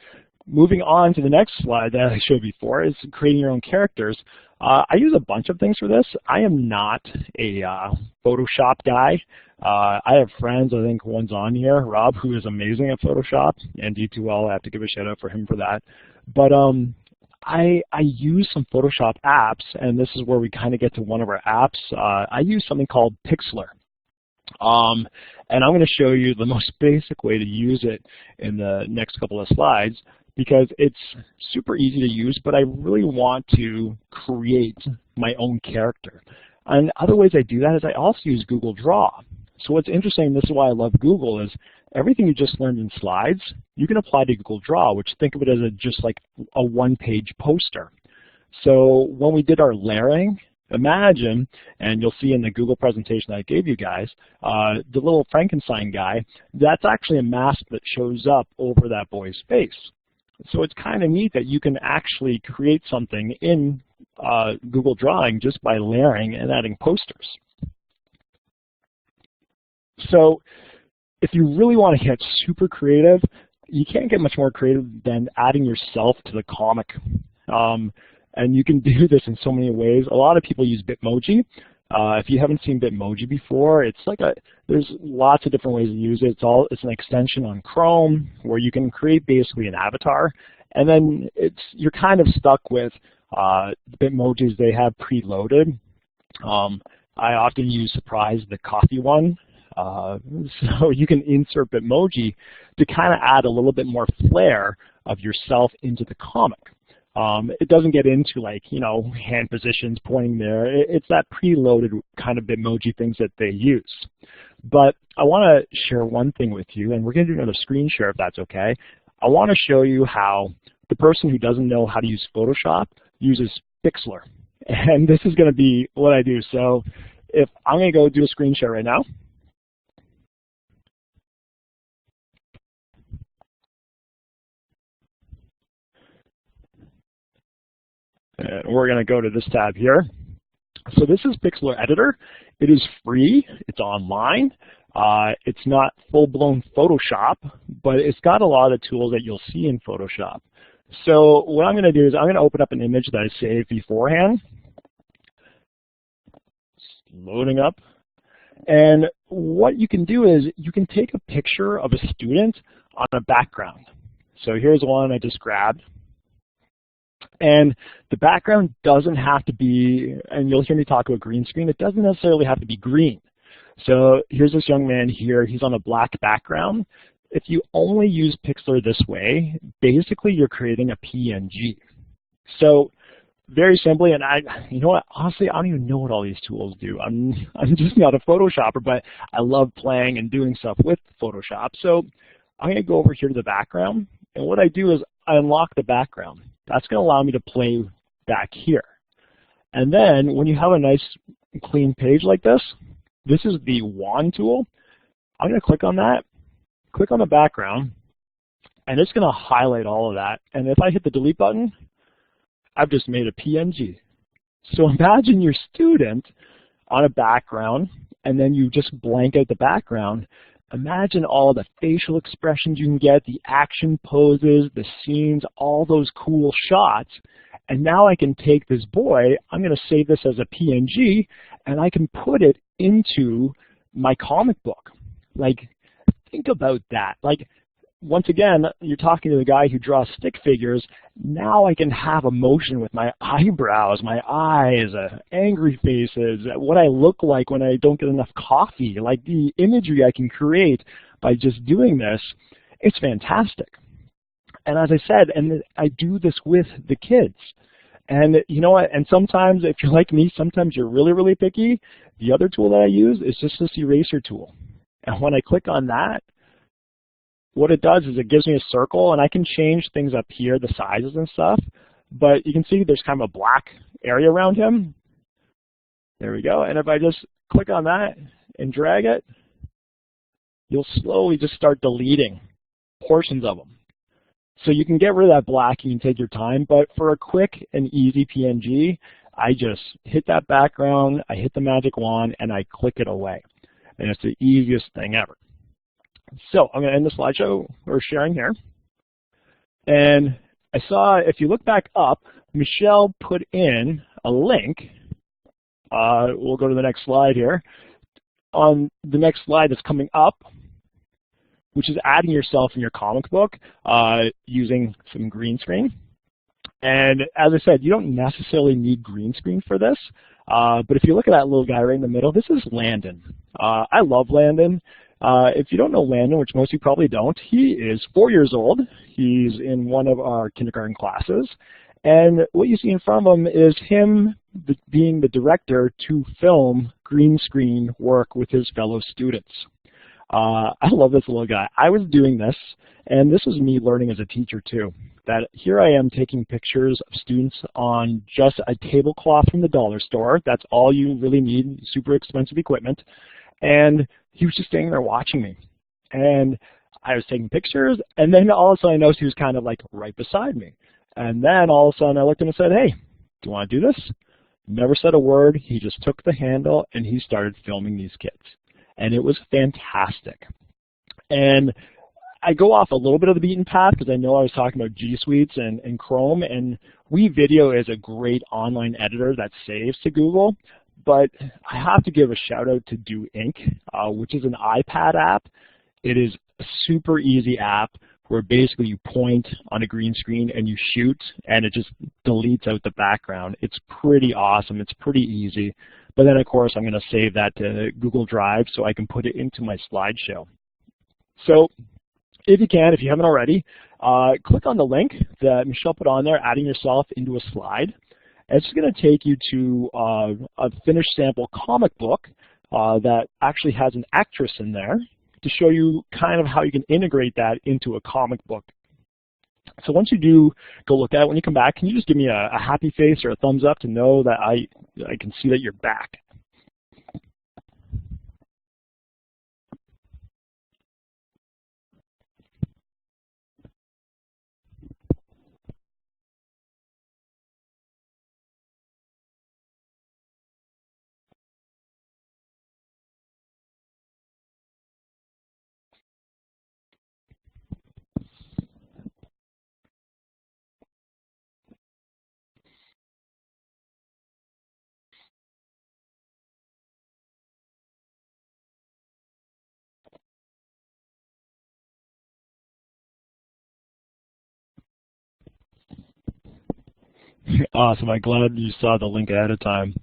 moving on to the next slide that I showed before is creating your own characters. I use a bunch of things for this. I am not a Photoshop guy. I have friends, I think one's on here, Rob, who is amazing at Photoshop, and D2L, I have to give a shout out for him for that. But I use some Photoshop apps, and this is where we kind of get to one of our apps. I use something called Pixlr. And I'm going to show you the most basic way to use it in the next couple of slides, because it's super easy to use, but I really want to create my own character. And other ways I do that is I also use Google Draw. So what's interesting, this is why I love Google, is everything you just learned in slides, you can apply to Google Draw, which think of it as just like a one-page poster. So when we did our layering, imagine, and you'll see in the Google presentation that I gave you guys, the little Frankenstein guy, that's actually a mask that shows up over that boy's face. So it's kind of neat that you can actually create something in Google Drawing just by layering and adding posters. So if you really want to get super creative, you can't get much more creative than adding yourself to the comic. And you can do this in so many ways. A lot of people use Bitmoji. If you haven't seen Bitmoji before, it's like there's lots of different ways to use it. It's an extension on Chrome where you can create basically an avatar, and then you're kind of stuck with Bitmojis they have preloaded. I often use Surprise, the coffee one. So you can insert Bitmoji to kind of add a little bit more flair of yourself into the comic. It doesn't get into like, hand positions pointing there. It's that preloaded kind of Bitmoji things that they use. But I want to share one thing with you, and we're going to do another screen share if that's okay. I want to show you how the person who doesn't know how to use Photoshop uses Pixlr. And this is going to be what I do. So if I'm going to go do a screen share right now. And we're going to go to this tab here. So this is Pixlr Editor. It is free. It's online. It's not full-blown Photoshop, but it's got a lot of tools that you'll see in Photoshop. So what I'm going to do is I'm going to open up an image that I saved beforehand. It's loading up. And what you can do is you can take a picture of a student on a background. So here's one I just grabbed. And the background doesn't have to be, and you'll hear me talk about green screen, it doesn't necessarily have to be green. So here's this young man here, he's on a black background. If you only use Pixlr this way, basically you're creating a PNG. So very simply, and you know what, honestly, I don't even know what all these tools do. I'm just not a Photoshopper, but I love playing and doing stuff with Photoshop. So I'm gonna go over here to the background, and what I do is I unlock the background. That's gonna allow me to play back here. And then when you have a nice clean page like this is the wand tool. I'm gonna click on that, click on the background, and it's gonna highlight all of that. And if I hit the delete button, I've just made a PNG. So imagine your student on a background, and then you just blank out the background. Imagine all the facial expressions you can get, the action poses, the scenes, all those cool shots. And now I can take this boy, I'm going to save this as a PNG, and I can put it into my comic book. Like, think about that. Like, once again, you're talking to the guy who draws stick figures. Now I can have emotion with my eyebrows, my eyes, angry faces, what I look like when I don't get enough coffee. Like the imagery I can create by just doing this, it's fantastic. And as I said, and I do this with the kids. And you know what, and sometimes if you're like me, sometimes you're really, really picky. The other tool that I use is just this eraser tool. And when I click on that, what it does is it gives me a circle, and I can change things up here, the sizes and stuff. But you can see there's kind of a black area around him. There we go. And if I just click on that and drag it, you'll slowly just start deleting portions of them. So you can get rid of that black, you can take your time, but for a quick and easy PNG, I just hit that background, I hit the magic wand, and I click it away. And it's the easiest thing ever. So I'm going to end the slideshow we're sharing here. And I saw, if you look back up, Michelle put in a link. We'll go to the next slide here. On the next slide that's coming up, which is adding yourself in your comic book using some green screen. And as I said, you don't necessarily need green screen for this. But if you look at that little guy right in the middle, this is Landon. I love Landon. If you don't know Landon, which most of you probably don't, he is 4 years old. He's in one of our kindergarten classes. And what you see in front of him is him being the director to film green screen work with his fellow students. I love this little guy. I was doing this, and this was me learning as a teacher too. That here I am taking pictures of students on just a tablecloth from the dollar store. That's all you really need, super expensive equipment. And he was just standing there watching me. And I was taking pictures, and then all of a sudden I noticed he was kind of like right beside me. And then all of a sudden I looked at him and said, "Hey, do you want to do this?" Never said a word. He just took the handle and he started filming these kids. And it was fantastic. And I go off a little bit of the beaten path because I know I was talking about G Suites and Chrome, and WeVideo is a great online editor that saves to Google. But I have to give a shout out to Do Ink, which is an iPad app. It is a super easy app where basically you point on a green screen and you shoot, and it just deletes out the background. It's pretty awesome. It's pretty easy. But then, of course, I'm going to save that to Google Drive so I can put it into my slideshow. So if you can, if you haven't already, click on the link that Michelle put on there, adding yourself into a slide. And it's going to take you to a finished sample comic book that actually has an actress in there to show you kind of how you can integrate that into a comic book. So once you do go look at it, when you come back, can you just give me a happy face or a thumbs up to know that I can see that you're back? Awesome. I'm glad you saw the link ahead of time.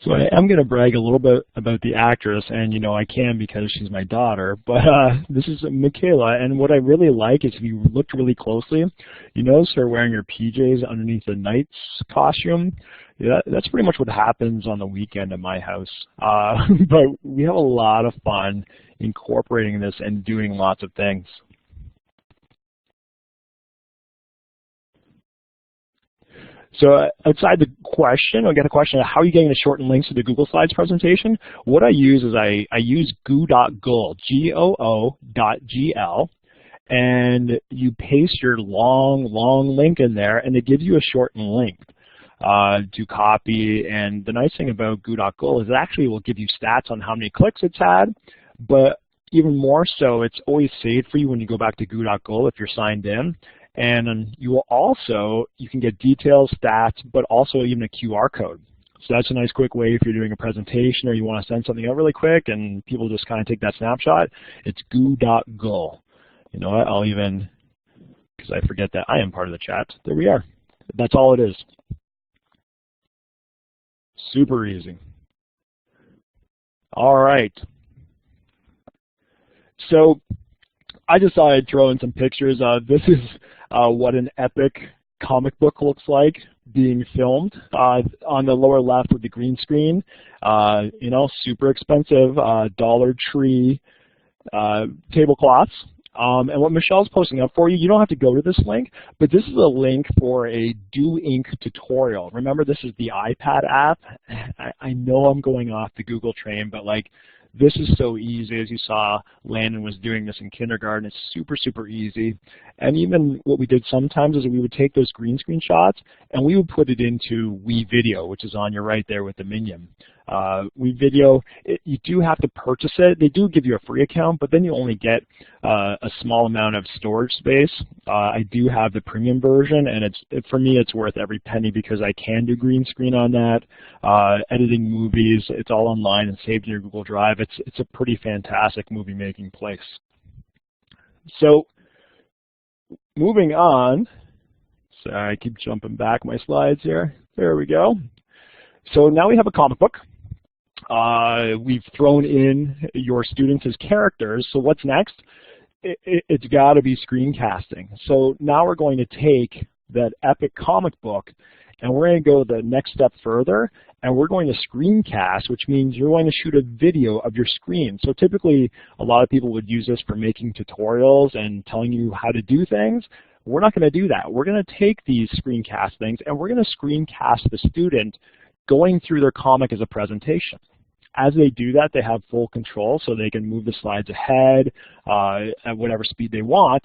So I am going to brag a little bit about the actress, and I can because she's my daughter, but this is Michaela, and what I really like is if you looked really closely, you notice her wearing her PJs underneath the knight's costume. Yeah, that's pretty much what happens on the weekend at my house, but we have a lot of fun incorporating this and doing lots of things. So outside the question, I get a question of how are you getting the shortened links to the Google Slides presentation? What I use is I use goo.gl, G-O-O.gl, and you paste your long link in there, and it gives you a shortened link to copy. And the nice thing about goo.gl is it actually will give you stats on how many clicks it's had, but even more so, it's always saved for you when you go back to goo.gl if you're signed in. And you can get details, stats, but also even a QR code. So that's a nice quick way if you're doing a presentation or you want to send something out really quick and people just kind of take that snapshot. It's goo.gl. You know what, I'll even, because I forget that I am part of the chat. There we are. That's all it is. Super easy. All right. So I just thought I'd throw in some pictures. This is what an epic comic book looks like being filmed. On the lower left with the green screen, super expensive Dollar Tree tablecloths. And what Michelle's posting up for you, you don't have to go to this link, but this is a link for a Do Ink tutorial. Remember, this is the iPad app. I know I'm going off the Google train, but this is so easy. As you saw, Landon was doing this in kindergarten. It's super, super easy. And even what we did sometimes is we would take those green screen shots and we would put it into WeVideo, which is on your right there with the minion. WeVideo, you do have to purchase it. They do give you a free account, but then you only get a small amount of storage space. I do have the premium version, and for me, it's worth every penny because I can do green screen on that. Editing movies, it's all online and saved in your Google Drive. It's a pretty fantastic movie-making place. So, moving on. Sorry, I keep jumping back my slides here. There we go. So now we have a comic book. We've thrown in your students as characters. So what's next? It's got to be screencasting. So now we're going to take that epic comic book and we're going to go the next step further, and we're going to screencast, which means you're going to shoot a video of your screen. So typically, a lot of people would use this for making tutorials and telling you how to do things. We're not going to do that. We're going to take these screencast things, and we're going to screencast the student going through their comic as a presentation. As they do that, they have full control, so they can move the slides ahead at whatever speed they want.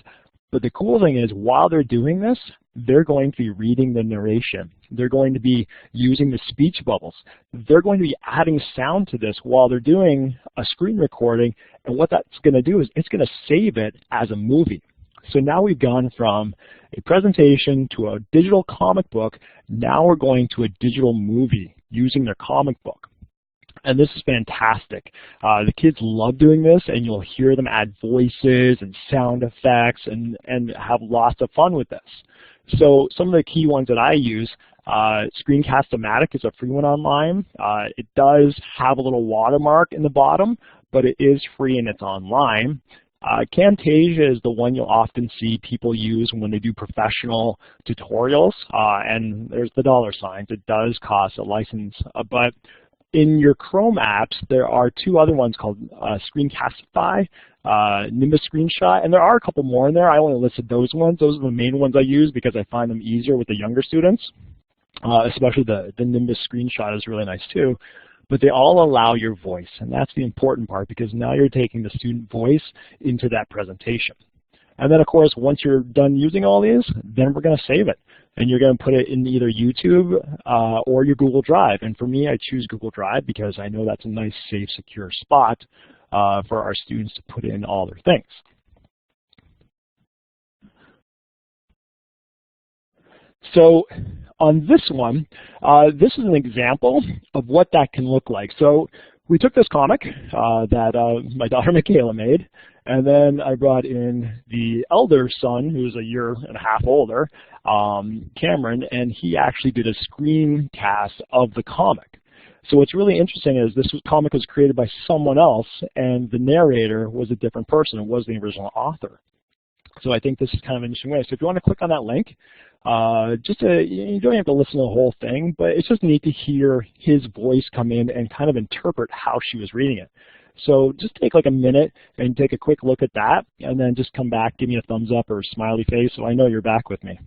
But the cool thing is, while they're doing this, they're going to be reading the narration. They're going to be using the speech bubbles. They're going to be adding sound to this while they're doing a screen recording. And what that's going to do is it's going to save it as a movie. So now we've gone from a presentation to a digital comic book. Now we're going to a digital movie using their comic book. And this is fantastic. The kids love doing this, and you'll hear them add voices and sound effects and have lots of fun with this. So some of the key ones that I use, Screencast-O-Matic is a free one online. It does have a little watermark in the bottom, but it is free and it's online. Camtasia is the one you'll often see people use when they do professional tutorials, and there's the dollar signs. It does cost a license, but in your Chrome apps, there are two other ones called Screencastify, Nimbus Screenshot, and there are a couple more in there. I only listed those ones. Those are the main ones I use because I find them easier with the younger students, especially the Nimbus Screenshot is really nice too. But they all allow your voice, and that's the important part because now you're taking the student voice into that presentation. And then, of course, once you're done using all these, then we're going to save it. And you're going to put it in either YouTube or your Google Drive. And for me, I choose Google Drive because I know that's a nice, safe, secure spot for our students to put in all their things. So on this one, this is an example of what that can look like. So we took this comic that my daughter Michaela made, and then I brought in the elder son, who's a year and a half older, Cameron, and he actually did a screencast of the comic. So what's really interesting is this comic was created by someone else, and the narrator was a different person. It wasn't the original author. So I think this is kind of an interesting way. So if you want to click on that link, you don't have to listen to the whole thing, but it's just neat to hear his voice come in and kind of interpret how she was reading it. So just take like a minute and take a quick look at that, and then just come back, give me a thumbs up or a smiley face so I know you're back with me.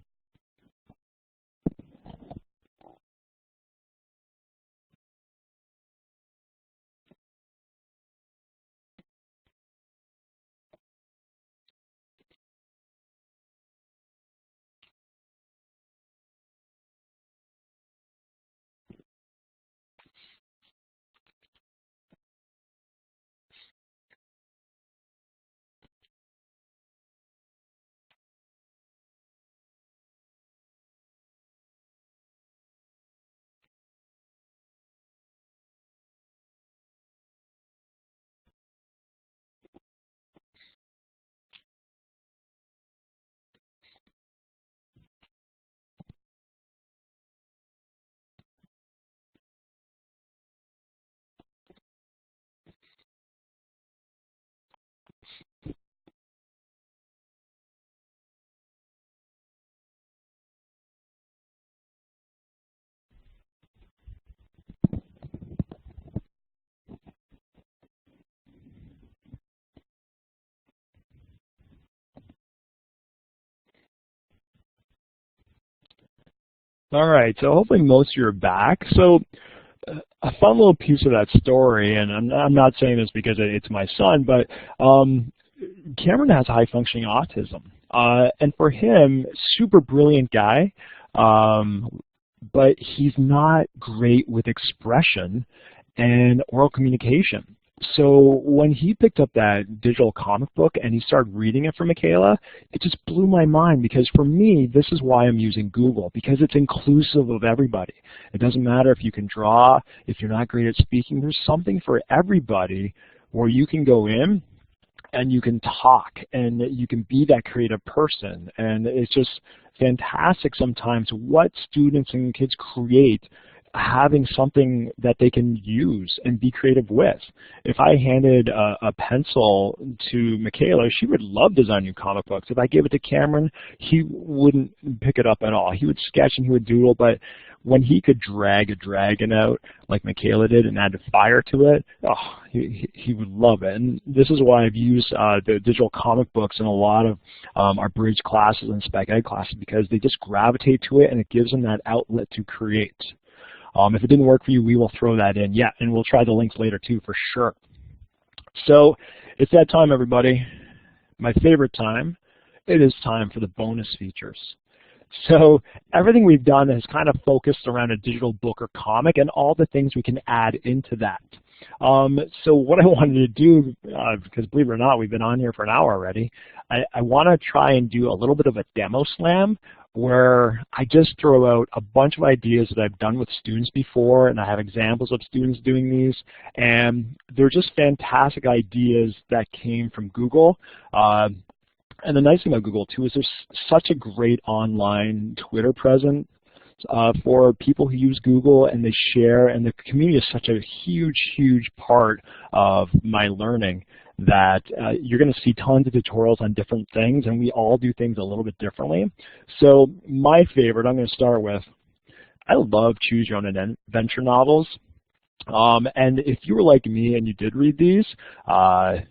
All right, so hopefully most of you are back. So a fun little piece of that story, and I'm not saying this because it's my son, but Cameron has high-functioning autism. And for him, super brilliant guy, but he's not great with expression and oral communication. So when he picked up that digital comic book and he started reading it for Michaela, it just blew my mind, because for me, this is why I'm using Google, because it's inclusive of everybody. It doesn't matter if you can draw, if you're not great at speaking, there's something for everybody where you can go in and you can talk and you can be that creative person. And it's just fantastic sometimes what students and kids create, having something that they can use and be creative with. If I handed a pencil to Michaela, she would love designing comic books. If I gave it to Cameron, he wouldn't pick it up at all. He would sketch and he would doodle, but when he could drag a dragon out like Michaela did and add fire to it, oh, he would love it. And this is why I've used the digital comic books in a lot of our bridge classes and spec ed classes, because they just gravitate to it and it gives them that outlet to create. If it didn't work for you, we will throw that in. Yeah, and we'll try the links later too, for sure. So it's that time, everybody. My favorite time. It is time for the bonus features. So everything we've done has kind of focused around a digital book or comic and all the things we can add into that. So what I wanted to do, because believe it or not, we've been on here for an hour already, I want to try and do a little bit of a demo slam where I just throw out a bunch of ideas that I've done with students before, and I have examples of students doing these, and they're just fantastic ideas that came from Google. And the nice thing about Google, too, is there's such a great online Twitter presence for people who use Google, and they share, and the community is such a huge, huge part of my learning that you're going to see tons of tutorials on different things, and we all do things a little bit differently. So my favorite, I'm going to start with, I love choose your own adventure novels. And if you were like me and you did read these,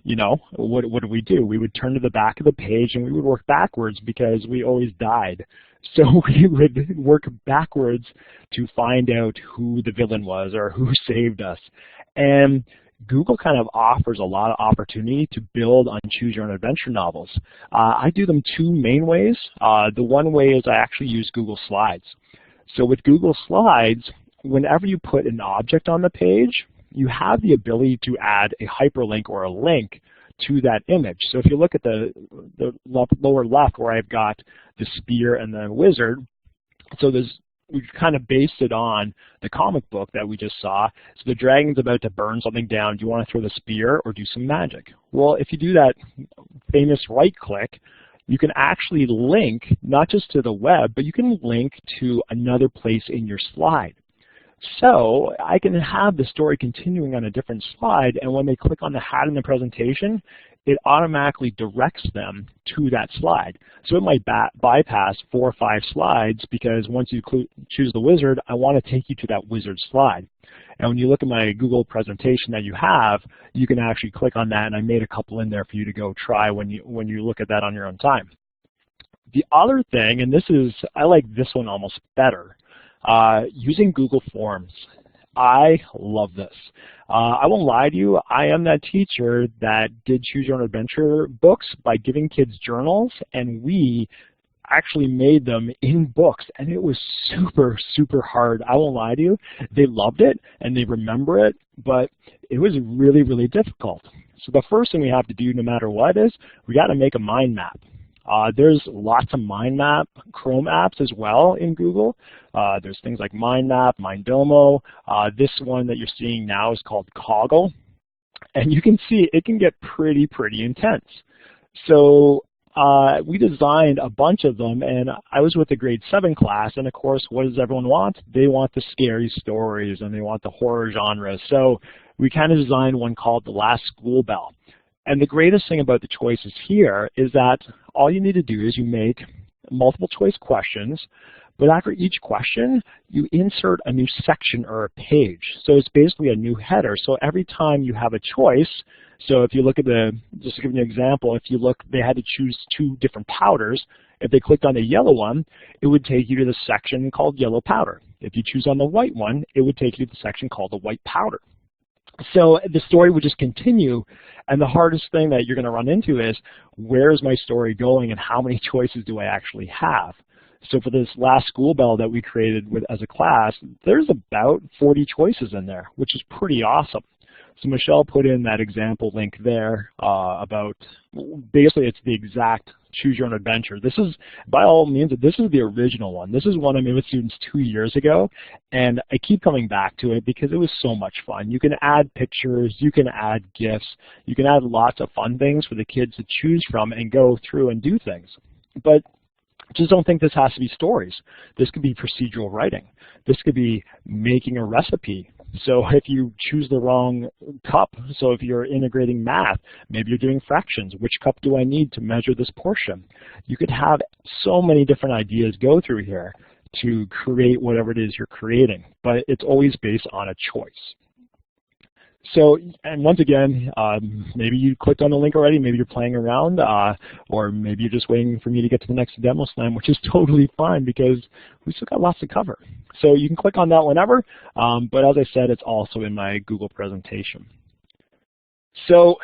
you know, what did we do? We would turn to the back of the page and we would work backwards because we always died. So we would work backwards to find out who the villain was or who saved us. And Google kind of offers a lot of opportunity to build on choose your own adventure novels. I do them two main ways. The one way is I actually use Google Slides. So with Google Slides, whenever you put an object on the page, you have the ability to add a hyperlink or a link to that image. So if you look at the lower left where I've got the spear and the wizard, So we kind of based it on the comic book that we just saw. So the dragon's about to burn something down. Do you want to throw the spear or do some magic? Well, if you do that famous right click, you can actually link not just to the web, but you can link to another place in your slide. So I can have the story continuing on a different slide, and when they click on the hat in the presentation, it automatically directs them to that slide. So it might bypass 4 or 5 slides, because once you choose the wizard, I want to take you to that wizard slide. And when you look at my Google presentation that you have, you can actually click on that, and I made a couple in there for you to go try when you look at that on your own time. The other thing, and I like this one almost better, using Google Forms. I love this. I won't lie to you, I am that teacher that did Choose Your Own Adventure books by giving kids journals, and we actually made them in books, and it was super, super hard. I won't lie to you. They loved it, and they remember it, but it was really, really difficult. So the first thing we have to do, no matter what, is we got to make a mind map. There's lots of mind map Chrome apps as well in Google. There's things like Mind Map, Mindomo. This one that you're seeing now is called Coggle. And you can see it can get pretty intense. So we designed a bunch of them, and I was with the grade 7 class, and of course, what does everyone want? They want the scary stories, and they want the horror genre. So we kind of designed one called The Last School Bell. And the greatest thing about the choices here is that all you need to do is you make multiple choice questions, but after each question, you insert a new section or a page. So it's basically a new header. So every time you have a choice, so if you look at just to give you an example, if you look, they had to choose 2 different powders. If they clicked on the yellow one, it would take you to the section called yellow powder. If you choose on the white one, it would take you to the section called the white powder. So the story would just continue, and the hardest thing that you're going to run into is, where is my story going and how many choices do I actually have? So for this Last School Bell that we created as a class, there's about 40 choices in there, which is pretty awesome. So Michelle put in that example link there about, basically it's the exact Choose Your Own Adventure. This is, by all means, this is the original one. This is one I made with students 2 years ago, and I keep coming back to it because it was so much fun. You can add pictures, you can add GIFs, you can add lots of fun things for the kids to choose from and go through and do things. But just don't think this has to be stories. This could be procedural writing. This could be making a recipe. So if you choose the wrong cup, so if you're integrating math, maybe you're doing fractions, which cup do I need to measure this portion? You could have so many different ideas go through here to create whatever it is you're creating, but it's always based on a choice. So, and once again, maybe you clicked on the link already, maybe you're playing around, or maybe you're just waiting for me to get to the next demo slam, which is totally fine because we still got lots to cover. So you can click on that whenever, but as I said, it's also in my Google presentation. So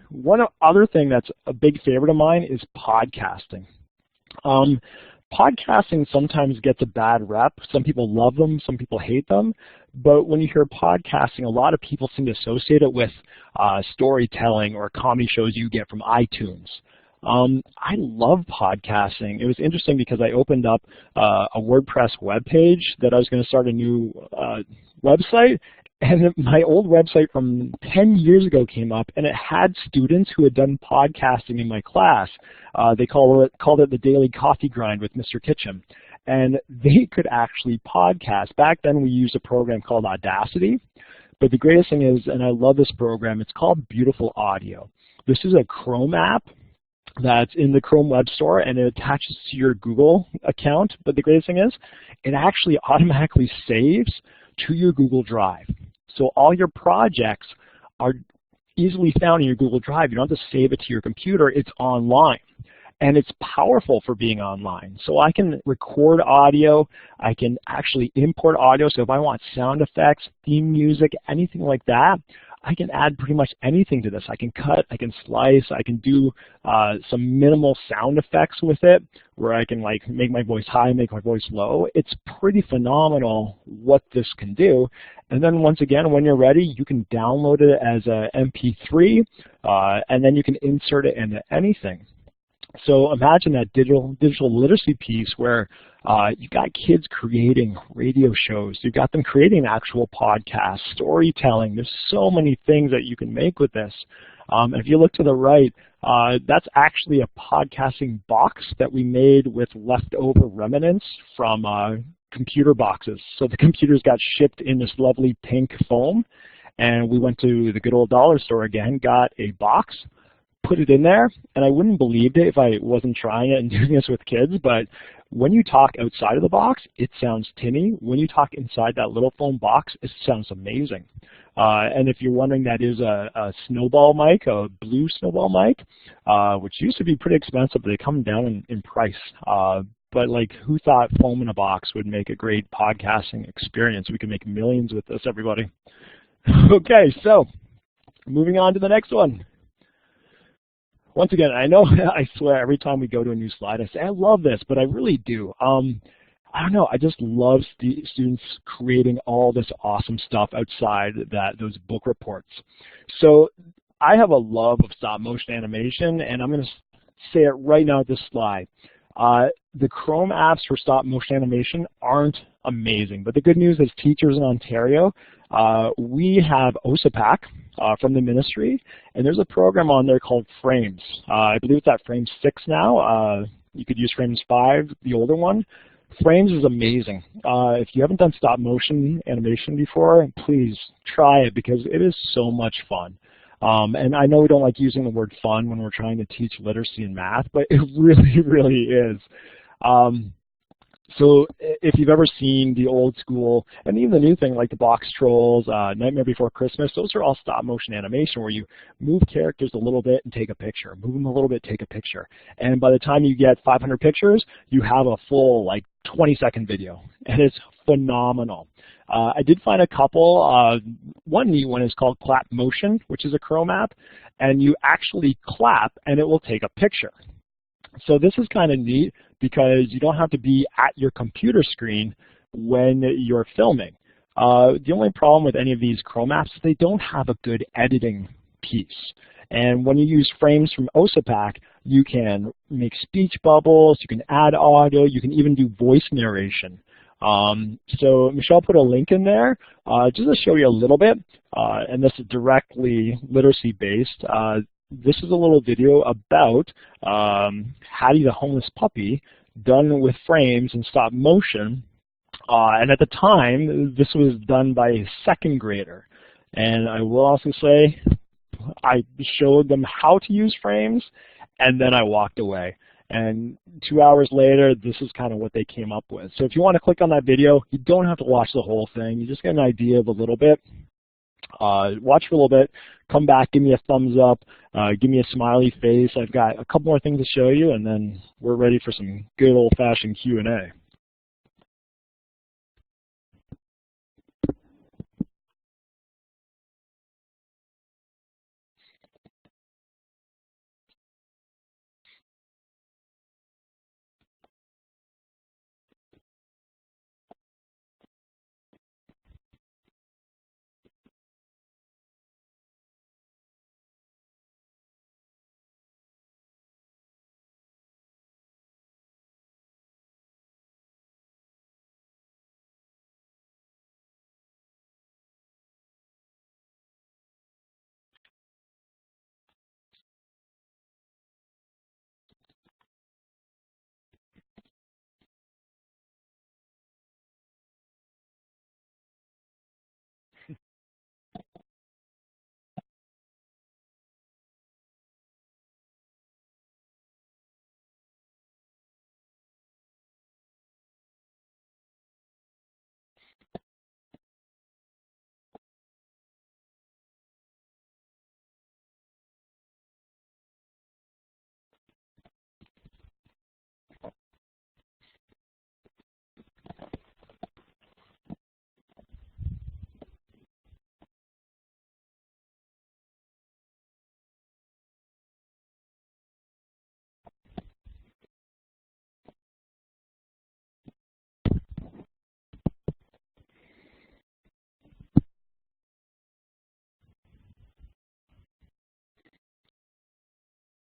one other thing that's a big favorite of mine is podcasting. Podcasting sometimes gets a bad rep. Some people love them, some people hate them. But when you hear podcasting, a lot of people seem to associate it with storytelling or comedy shows you get from iTunes. I love podcasting. It was interesting because I opened up a WordPress webpage that I was going to start a new website, and my old website from 10 years ago came up, and it had students who had done podcasting in my class. They called it the Daily Coffee Grind with Mr. Kitchen. And they could actually podcast. Back then we used a program called Audacity. But the greatest thing is, and I love this program, it's called Beautiful Audio. This is a Chrome app that's in the Chrome Web Store, and it attaches to your Google account. But the greatest thing is, it actually automatically saves to your Google Drive. So all your projects are easily found in your Google Drive. You don't have to save it to your computer. It's online. And it's powerful for being online. So I can record audio. I can actually import audio. So if I want sound effects, theme music, anything like that, I can add pretty much anything to this. I can cut, I can slice, I can do some minimal sound effects with it where I can like make my voice high, make my voice low. It's pretty phenomenal what this can do. And then once again, when you're ready, you can download it as a MP3 and then you can insert it into anything. So imagine that digital literacy piece where you've got kids creating radio shows. You've got them creating actual podcasts, storytelling. There's so many things that you can make with this. And if you look to the right, that's actually a podcasting box that we made with leftover remnants from computer boxes. So the computers got shipped in this lovely pink foam, and we went to the good old dollar store again, got a box, put it in there, and I wouldn't believe it if I wasn't trying it and doing this with kids, but when you talk outside of the box, it sounds tinny. When you talk inside that little foam box, it sounds amazing. And if you're wondering, that is a snowball mic, a blue snowball mic, which used to be pretty expensive. They come down in price. But like, who thought foam in a box would make a great podcasting experience? We can make millions with this, everybody. Okay, so moving on to the next one. Once again, I know I swear every time we go to a new slide, I say, I love this, but I really do. I don't know, I just love students creating all this awesome stuff outside those book reports. So I have a love of stop motion animation, and I'm going to say it right now at this slide. The Chrome apps for stop motion animation aren't amazing, but the good news is teachers in Ontario, we have OSAPAC from the ministry, and there's a program on there called Frames. I believe it's at Frame 6 now. You could use Frames 5, the older one. Frames is amazing. If you haven't done stop motion animation before, please try it because it is so much fun. And I know we don't like using the word fun when we're trying to teach literacy and math, but it really, really is. So if you've ever seen the old school, and even the new thing like the Box Trolls, Nightmare Before Christmas, those are all stop motion animation where you move characters a little bit and take a picture, move them a little bit, take a picture. And by the time you get 500 pictures, you have a full like 20-second video, and it's phenomenal. I did find a couple. One neat one is called Clap Motion, which is a Chrome app, and you actually clap and it will take a picture. So this is kind of neat because you don't have to be at your computer screen when you're filming. The only problem with any of these Chrome apps is they don't have a good editing piece. And when you use Frames from OSAPAC, you can make speech bubbles, you can add audio, you can even do voice narration. So Michelle put a link in there just to show you a little bit, and this is directly literacy based. This is a little video about Hattie the homeless puppy done with Frames and stop motion. And at the time, this was done by a second grader. And I will also say, I showed them how to use Frames, and then I walked away. And 2 hours later, this is kind of what they came up with. So if you want to click on that video, you don't have to watch the whole thing. You just get an idea of a little bit. Watch for a little bit, come back, give me a thumbs up, give me a smiley face. I've got a couple more things to show you, and then we're ready for some good old-fashioned Q&A.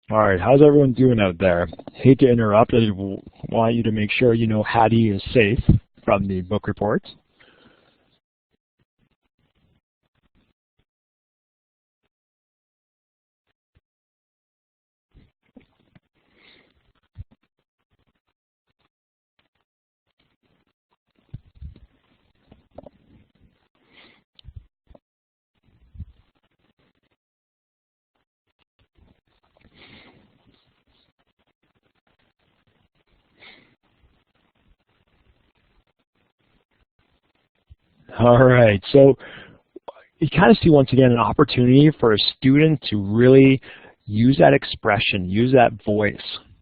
All right, how's everyone doing out there? Hate to interrupt. I want you to make sure you know Hattie is safe from the book reports. All right, so you kind of see once again an opportunity for a student to really use that expression, use that voice.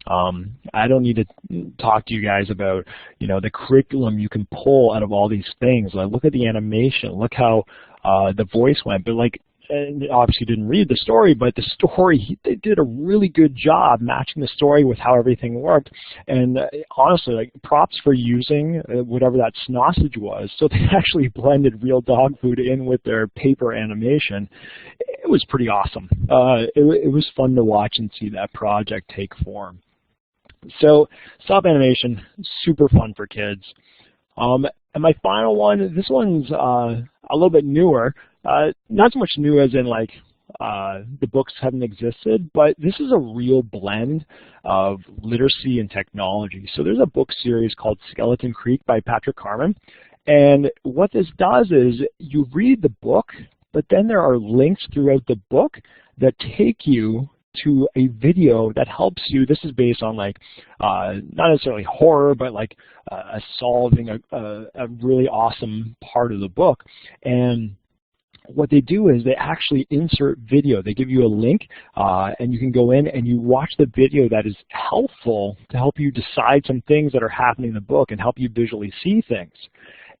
I don't need to talk to you guys about, you know, the curriculum you can pull out of all these things. Like, look at the animation, look how the voice went. But like, and obviously didn't read the story, but the story, they did a really good job matching the story with how everything worked. And honestly, like, props for using whatever that sausage was. So they actually blended real dog food in with their paper animation. It was pretty awesome. It was fun to watch and see that project take form. So stop animation, super fun for kids. And my final one, this one's a little bit newer. Not so much new as in like the books haven't existed, but this is a real blend of literacy and technology. So there's a book series called Skeleton Creek by Patrick Carman. And what this does is you read the book, but then there are links throughout the book that take you to a video that helps you. This is based on like, not necessarily horror, but like solving a really awesome part of the book. And what they do is they actually insert video. They give you a link and you can go in and you watch the video that is helpful to help you decide some things that are happening in the book and help you visually see things.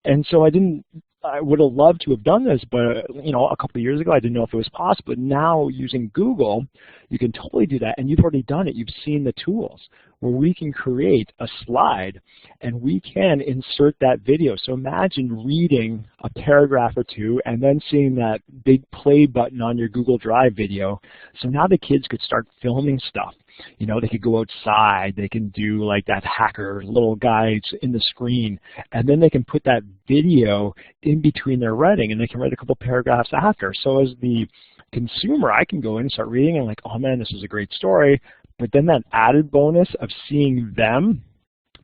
And so I would have loved to have done this, but you know, a couple of years ago I didn't know if it was possible. But now using Google, you can totally do that, and you've already done it. You've seen the tools where we can create a slide and we can insert that video. So imagine reading a paragraph or two and then seeing that big play button on your Google Drive video. So now the kids could start filming stuff. You know, they could go outside, they can do like that hacker little guides in the screen, and then they can put that video in between their writing, and they can write a couple paragraphs after. So as the consumer, I can go in and start reading and like, oh man, this is a great story, but then that added bonus of seeing them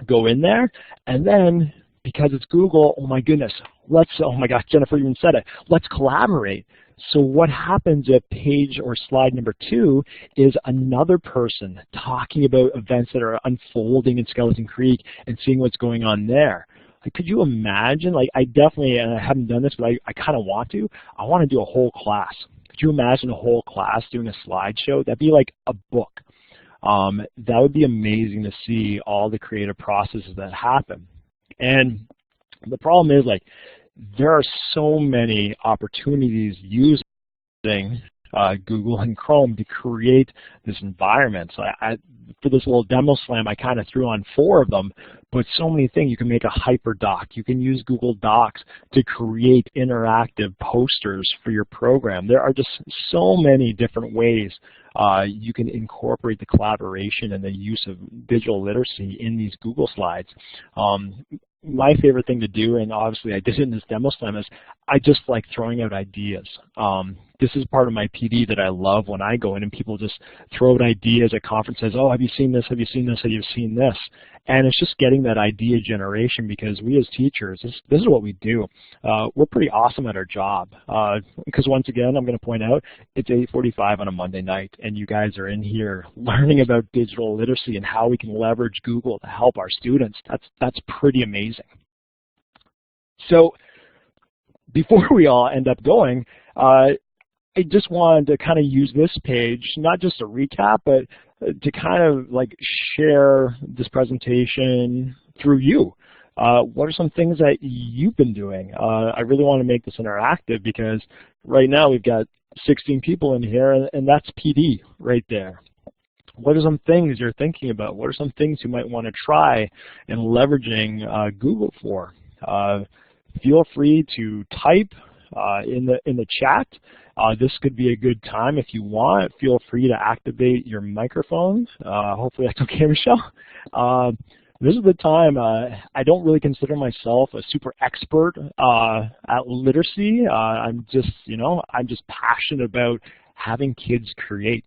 go in there, and then because it's Google, oh my goodness, oh my gosh, Jennifer even said it, let's collaborate. So what happens at page or slide number 2 is another person talking about events that are unfolding in Skeleton Creek and seeing what's going on there. Like, could you imagine, like, I definitely, and I haven't done this, but I kind of want to. I want to do a whole class. Could you imagine a whole class doing a slideshow? That'd be like a book. That would be amazing to see all the creative processes that happen. And the problem is, like, there are so many opportunities using Google and Chrome to create this environment. So for this little demo slam, I kind of threw on 4 of them, but so many things. You can make a hyperdoc. You can use Google Docs to create interactive posters for your program. There are just so many different ways you can incorporate the collaboration and the use of digital literacy in these Google slides. My favorite thing to do, and obviously I did it in this demo slam, is I just like throwing out ideas. This is part of my PD that I love when I go in and people just throw out ideas at conferences. Oh, have you seen this? Have you seen this? Have you seen this? And it's just getting that idea generation, because we as teachers, this is what we do. We're pretty awesome at our job. Because once again, I'm going to point out, it's 8:45 on a Monday night, and you guys are in here learning about digital literacy and how we can leverage Google to help our students. That's pretty amazing. So before we all end up going, I just wanted to kind of use this page, not just to recap, but to kind of like share this presentation through you. What are some things that you've been doing? I really want to make this interactive, because right now we've got 16 people in here, and that's PD right there. What are some things you're thinking about? What are some things you might want to try in leveraging Google for? Feel free to type in the chat, This could be a good time. If you want, feel free to activate your microphones. Hopefully that's okay, Michelle. This is the time. I don't really consider myself a super expert at literacy. I'm just passionate about having kids create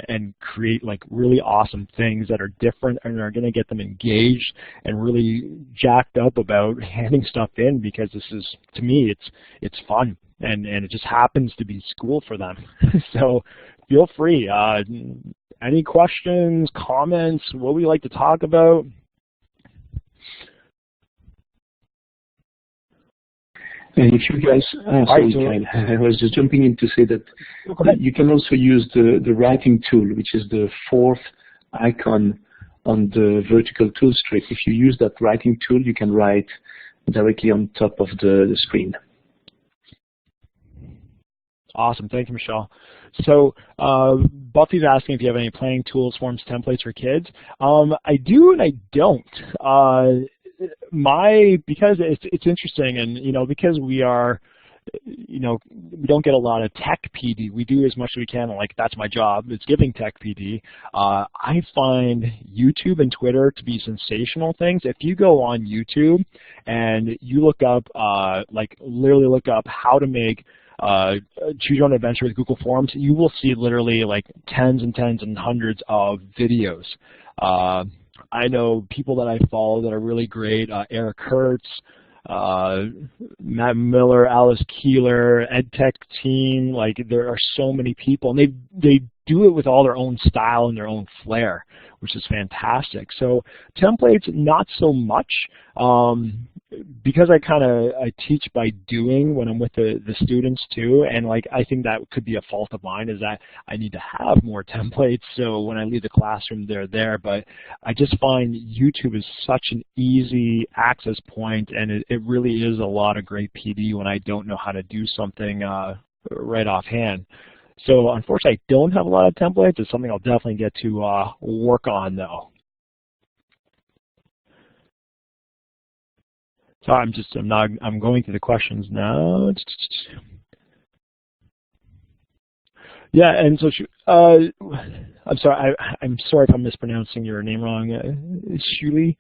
and create like really awesome things that are different and are going to get them engaged and really jacked up about handing stuff in, because this is, to me, it's fun and it just happens to be school for them. So feel free. Any questions, comments, what would you like to talk about? And if you guys, I was just jumping in to say that you can also use the writing tool, which is the fourth icon on the vertical tool strip. If you use that writing tool, you can write directly on top of the screen. Awesome, thank you, Michelle. So Buffy's asking if you have any planning tools, forms, templates for kids. I do and I don't. Because it's interesting, and because we are, we don't get a lot of tech PD. We do as much as we can, and like that's my job. It's giving tech PD. I find YouTube and Twitter to be sensational things. If you go on YouTube and you look up, literally look up how to make Choose Your Own Adventure with Google Forms, you will see literally like tens and tens and hundreds of videos. I know people that I follow that are really great, Eric Hertz, Matt Miller, Alice Keeler, EdTech team. Like, there are so many people, and they do it with all their own style and their own flair, which is fantastic. So templates, not so much, because I teach by doing when I'm with the students too, and like I think that could be a fault of mine, is that I need to have more templates so when I leave the classroom they're there. But I just find YouTube is such an easy access point, and it really is a lot of great PD when I don't know how to do something right offhand. So unfortunately, I don't have a lot of templates. It's something I'll definitely get to work on, though. So I'm going through the questions now. Yeah, and so I'm sorry if I'm mispronouncing your name wrong, Shuli.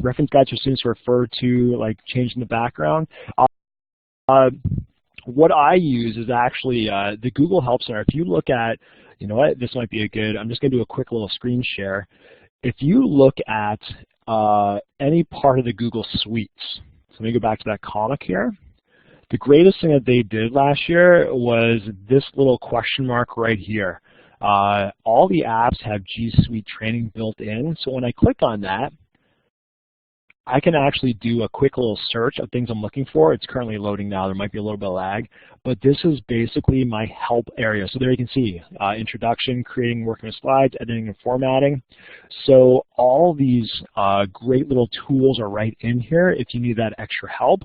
Reference guides for students to refer to, like changing the background. What I use is actually the Google Help Center. If you look at, this might be I'm just going to do a quick little screen share. If you look at any part of the Google Suites, so let me go back to that comic here. The greatest thing that they did last year was this little question mark right here. All the apps have G Suite training built in, so when I click on that, I can actually do a quick little search of things I'm looking for. It's currently loading now. There might be a little bit of lag, but this is basically my help area. So there you can see introduction, creating, working with slides, editing and formatting. So all these great little tools are right in here if you need that extra help.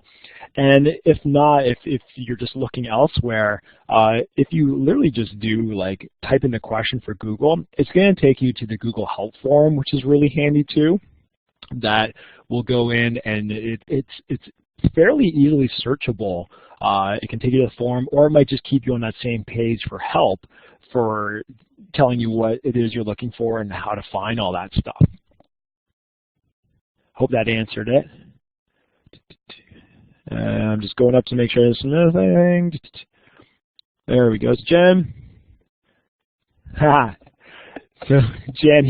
And if not, if you're just looking elsewhere, if you literally just do like type in the question for Google, it's going to take you to the Google Help Forum, which is really handy too. That will go in, and it's fairly easily searchable. It can take you to the forum, or it might just keep you on that same page for help, for telling you what it is you're looking for and how to find all that stuff. Hope that answered it. I'm just going up to make sure there's another thing. There we go, Jen. Ha. So, Jan,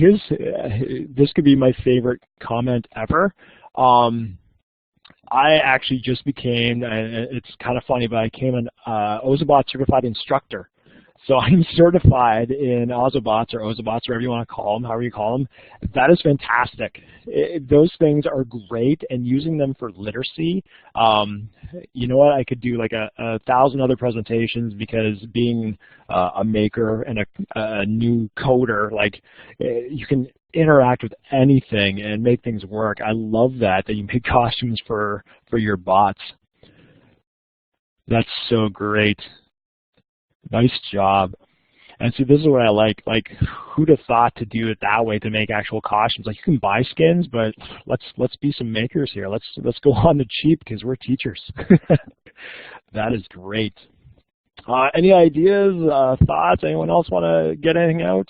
this could be my favorite comment ever. I actually just became, it's kind of funny, but I became an Ozobot certified instructor. So I'm certified in Ozobots or Ozobots, whatever you want to call them, however you call them. That is fantastic. Those things are great, and using them for literacy, you know what, I could do like a 1,000 other presentations, because being a maker and a new coder, like you can interact with anything and make things work. I love that you make costumes for your bots. That's so great. Nice job. And see, this is what I like. Like, who'd have thought to do it that way, to make actual costumes? Like, you can buy skins, but let's be some makers here. Let's go on the cheap, because we're teachers. That is great. Any ideas, thoughts? Anyone else want to get anything out?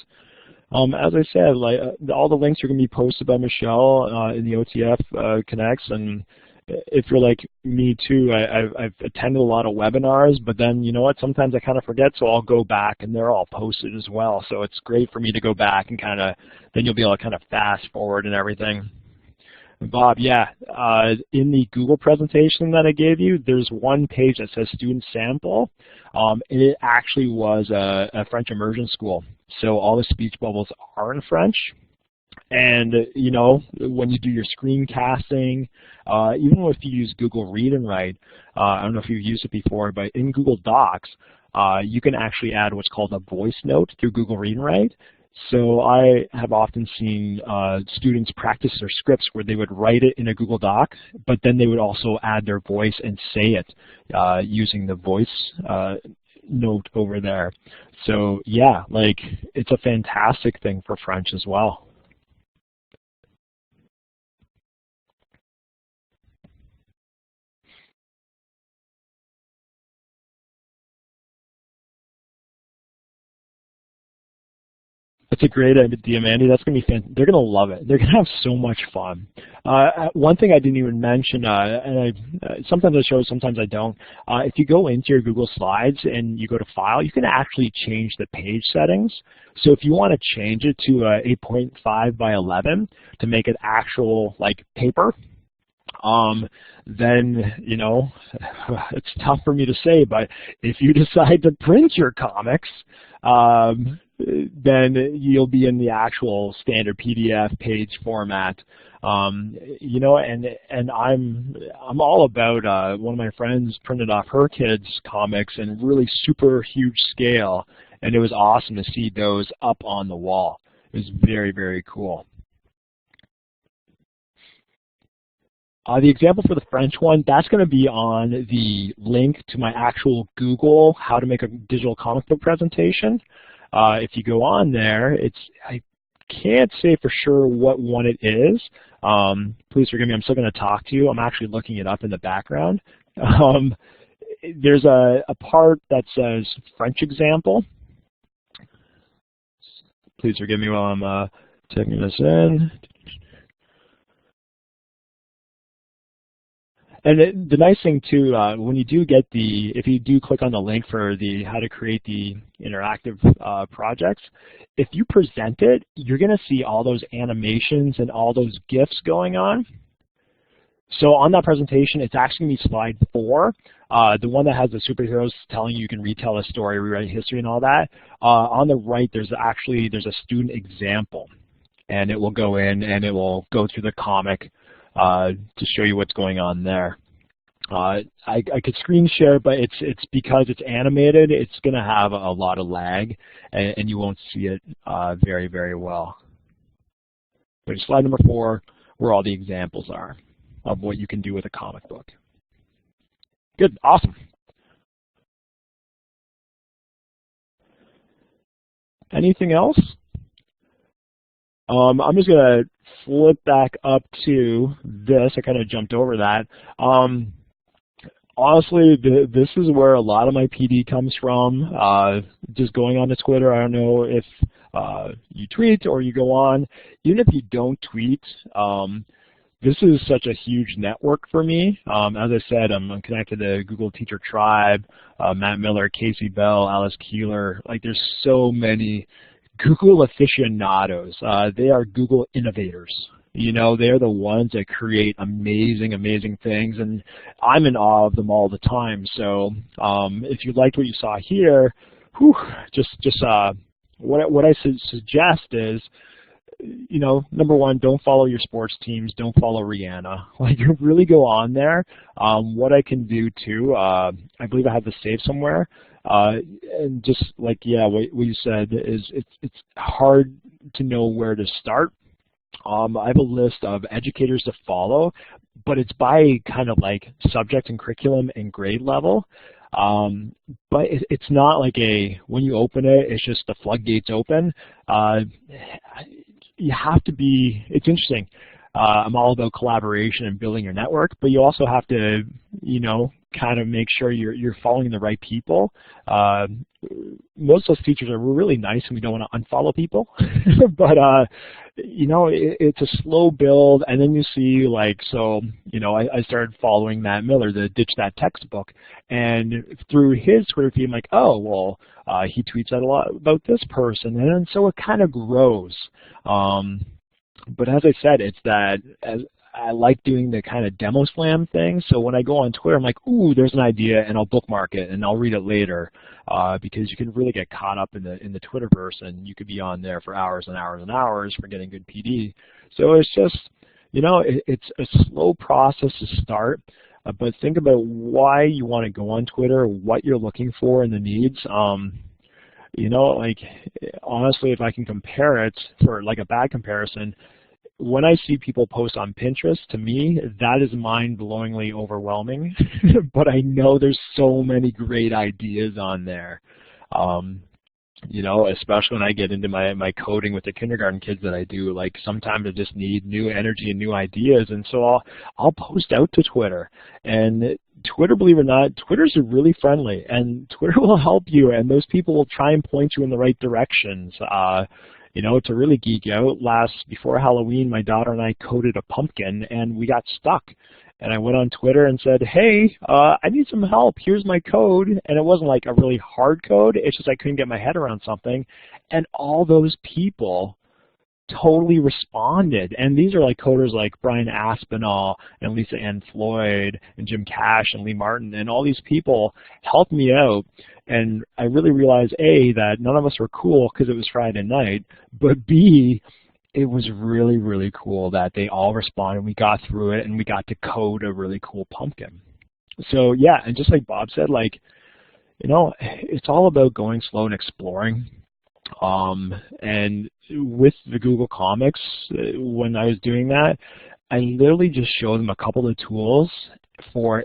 As I said, like all the links are going to be posted by Michelle in the OTF Connects, and if you're like me too, I've attended a lot of webinars, but then you know what? Sometimes I kind of forget, so I'll go back, and they're all posted as well. So it's great for me to go back and kind of then you'll be able to kind of fast forward and everything. Bob, yeah, in the Google presentation that I gave you, there's one page that says student sample, and it actually was a French immersion school. So all the speech bubbles are in French. And, you know, when you do your screencasting, even if you use Google Read and Write, I don't know if you've used it before, but in Google Docs, you can actually add what's called a voice note through Google Read and Write. So I have often seen students practice their scripts where they would write it in a Google Doc, but then they would also add their voice and say it using the voice note over there. So yeah, like it's a fantastic thing for French as well. That's a great idea, Mandy. That's going to be fantastic. They're going to love it. They're going to have so much fun. One thing I didn't even mention, and sometimes I show, sometimes I don't. If you go into your Google Slides and you go to File, you can actually change the page settings. So if you want to change it to 8.5 by 11 to make it actual like paper, then, you know, it's tough for me to say, but if you decide to print your comics, then you'll be in the actual standard PDF page format. You know, and I'm all about, one of my friends printed off her kids' comics in really super huge scale, and it was awesome to see those up on the wall. It was very, very cool. The example for the French one, that's going to be on the link to my actual Google How to Make a Digital Comic Book Presentation. If you go on there, I can't say for sure what one it is. Please forgive me, I'm still going to talk to you. I'm actually looking it up in the background. There's a part that says French example. Please forgive me while I'm taking this in. And the nice thing too, when you do get if you do click on the link for how to create the interactive projects, if you present it, you're going to see all those animations and all those GIFs going on. So on that presentation, it's actually going to be slide 4, the one that has the superheroes telling you can retell a story, rewrite history, and all that. On the right, there's a student example, and it will go in and it will go through the comic to show you what's going on there. I could screen share, but it's because it's animated, it's going to have a lot of lag, and you won't see it very, very well. But slide number 4, where all the examples are of what you can do with a comic book. Good, awesome. Anything else? I'm just going to flip back up to this. I kind of jumped over that. Honestly, this is where a lot of my PD comes from. Just going on to Twitter, I don't know if you tweet or you go on. Even if you don't tweet, this is such a huge network for me. As I said, I'm connected to Google Teacher Tribe, Matt Miller, Casey Bell, Alice Keeler. Like, there's so many Google aficionados. They are Google innovators. You know, they're the ones that create amazing, amazing things, and I'm in awe of them all the time. So if you liked what you saw here, what I suggest is, you know, number one, don't follow your sports teams, don't follow Rihanna. Like, really go on there. What I can do too, I believe I have this saved somewhere. And just like, yeah, what you said is it's hard to know where to start. I have a list of educators to follow, but it's by kind of like subject and curriculum and grade level. But it's not like when you open it, it's just the floodgates open. You have to be, it's interesting. I'm all about collaboration and building your network, but you also have to, you know, kind of make sure you're following the right people. Most of those teachers are really nice, and we don't want to unfollow people. But you know, it's a slow build, and then you see, like, so, you know, I started following Matt Miller, the Ditch That Textbook, and through his Twitter feed, I'm like, oh, well, he tweets out a lot about this person, and so it kind of grows. But as I said, it's that I like doing the kind of demo slam thing. So when I go on Twitter, I'm like, ooh, there's an idea, and I'll bookmark it, and I'll read it later, because you can really get caught up in the Twitterverse, and you could be on there for hours and hours and hours for getting good PD. So it's just, you know, it's a slow process to start, but think about why you want to go on Twitter, what you're looking for, and the needs. You know, like, honestly, if I can compare it for like a bad comparison, when I see people post on Pinterest, to me, that is mind-blowingly overwhelming. But I know there's so many great ideas on there. You know, especially when I get into my coding with the kindergarten kids that I do, like, sometimes I just need new energy and new ideas, and so I'll post out to Twitter. And Twitter, believe it or not, Twitter's really friendly, and Twitter will help you, and those people will try and point you in the right directions. You know, to really geek out, before Halloween, my daughter and I coded a pumpkin, and we got stuck. And I went on Twitter and said, hey, I need some help. Here's my code. And it wasn't like a really hard code. It's just I couldn't get my head around something. And all those people totally responded. And these are like coders like Brian Aspinall and Lisa Ann Floyd and Jim Cash and Lee Martin. And all these people helped me out. And I really realized, A, that none of us were cool because it was Friday night, but B, it was really, really cool that they all responded. We got through it, and we got to code a really cool pumpkin. So, yeah, and just like Bob said, like, you know, it's all about going slow and exploring. And with the Google Comics, when I was doing that, I literally just showed them a couple of tools.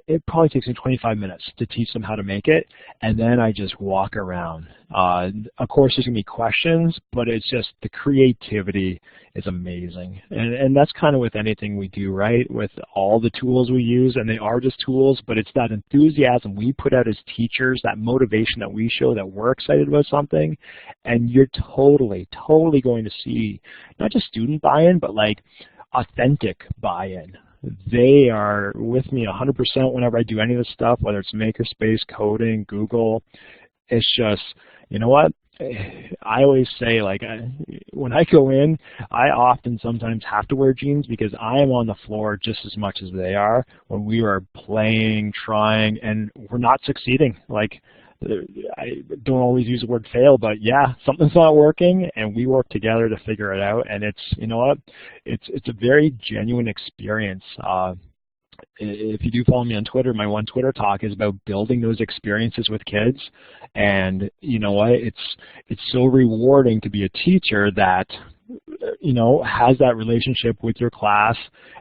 It probably takes me 25 minutes to teach them how to make it, and then I just walk around. Of course, there's going to be questions, but it's just the creativity is amazing. And that's kind of with anything we do, right? With all the tools we use, and they are just tools, but it's that enthusiasm we put out as teachers, that motivation that we show that we're excited about something, and you're totally, totally going to see not just student buy-in, but like authentic buy-in. They are with me 100% whenever I do any of this stuff, whether it's Makerspace, coding, Google. It's just, you know what? I always say, like, when I go in, I often sometimes have to wear jeans because I am on the floor just as much as they are when we are playing, trying, and we're not succeeding. Like, I don't always use the word fail, but yeah, something's not working, and we work together to figure it out. And it's, you know what, it's a very genuine experience. If you do follow me on Twitter, my one Twitter talk is about building those experiences with kids. And you know what, it's so rewarding to be a teacher that, you know, has that relationship with your class,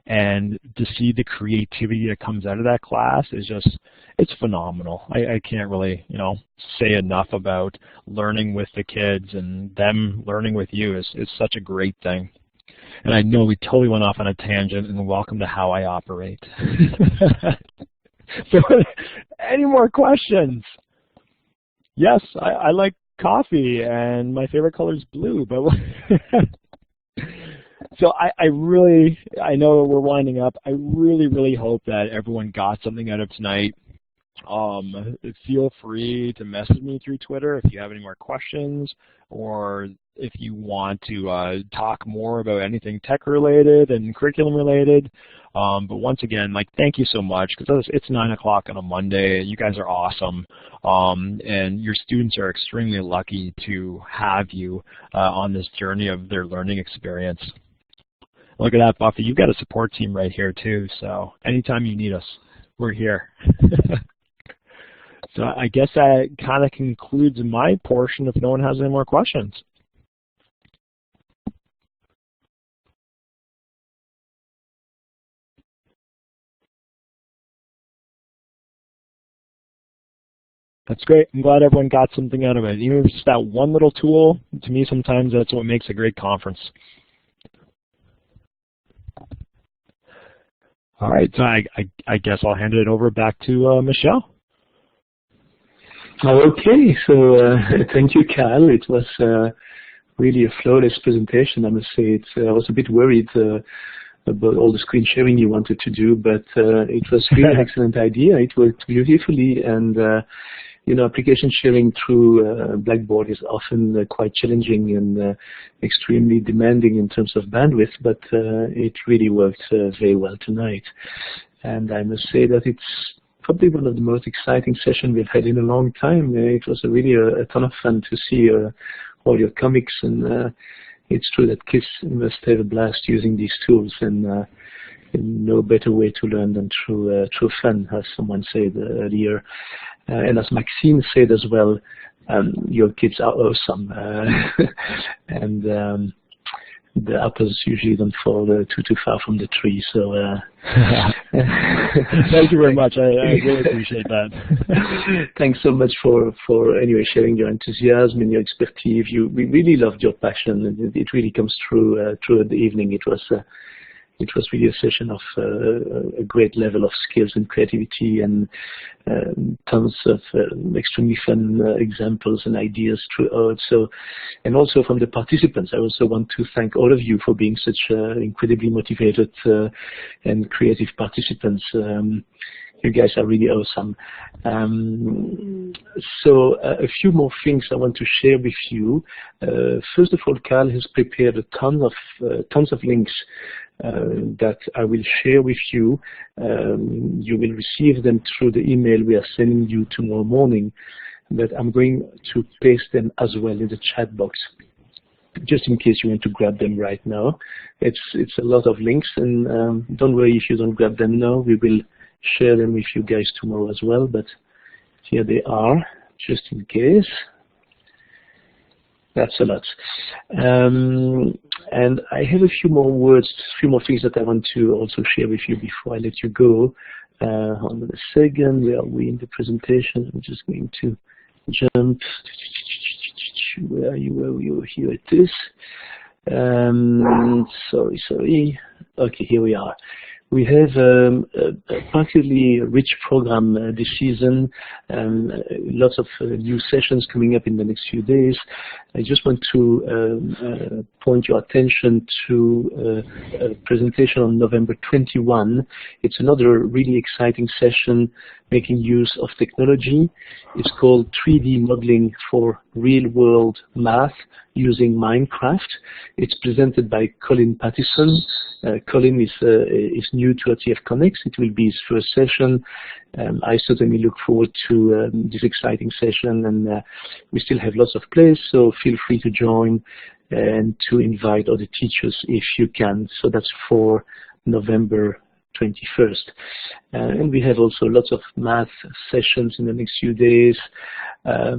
and to see the creativity that comes out of that class is just, it's phenomenal. I can't really, you know, say enough about learning with the kids, and them learning with you is such a great thing. And I know we totally went off on a tangent, and welcome to how I operate. So, any more questions? Yes, I like coffee, and my favorite color is blue, but so I know we're winding up. I really, really hope that everyone got something out of tonight. Feel free to message me through Twitter if you have any more questions, or if you want to talk more about anything tech-related and curriculum-related. But once again, like, thank you so much, because it's 9 o'clock on a Monday. You guys are awesome, and your students are extremely lucky to have you on this journey of their learning experience. Look at that, Buffy. You've got a support team right here, too, so anytime you need us, we're here. So I guess that kind of concludes my portion if no one has any more questions. That's great. I'm glad everyone got something out of it. Even if it's just that one little tool, to me sometimes that's what makes a great conference. All right, so I guess I'll hand it over back to Michelle. Okay, so thank you, Cal. It was really a flawless presentation, I must say. I was a bit worried about all the screen sharing you wanted to do, but it was really an excellent idea. It worked beautifully, and you know, application sharing through Blackboard is often quite challenging and extremely demanding in terms of bandwidth, but it really worked very well tonight. And I must say that it's probably one of the most exciting sessions we've had in a long time. It was really a ton of fun to see all your comics, and it's true that kids must have a blast using these tools, and no better way to learn than through fun, as someone said earlier. And as Maxine said as well, your kids are awesome, and the apples usually don't fall too far from the tree. So thank you very much. I really appreciate that. Thanks so much for anyway sharing your enthusiasm and your expertise. We really loved your passion, and it really comes through through the evening. It was really a session of a great level of skills and creativity, and tons of extremely fun examples and ideas throughout. So, and also from the participants, I also want to thank all of you for being such incredibly motivated and creative participants. You guys are really awesome. So a few more things I want to share with you. First of all, Carl has prepared a tons of links that I will share with you. You will receive them through the email we are sending you tomorrow morning, but I'm going to paste them as well in the chat box, just in case you want to grab them right now. It's a lot of links, and don't worry if you don't grab them now. We will share them with you guys tomorrow as well, but here they are, just in case. That's a lot. And I have a few more words, a few more things that I want to also share with you before I let you go. Hold on a second, where are we in the presentation? I'm just going to jump. Where are you? Here it is. Sorry. Okay, here we are. We have a particularly rich program this season, lots of new sessions coming up in the next few days. I just want to point your attention to a presentation on November 21. It's another really exciting session making use of technology. It's called 3D Modeling for Real-World Math using Minecraft. It's presented by Colin Pattison. Colin is new to RTF Connects. It will be his first session. I certainly look forward to this exciting session, and we still have lots of place, so feel free to join and to invite other teachers if you can. So that's for November 21st. And we have also lots of math sessions in the next few days. I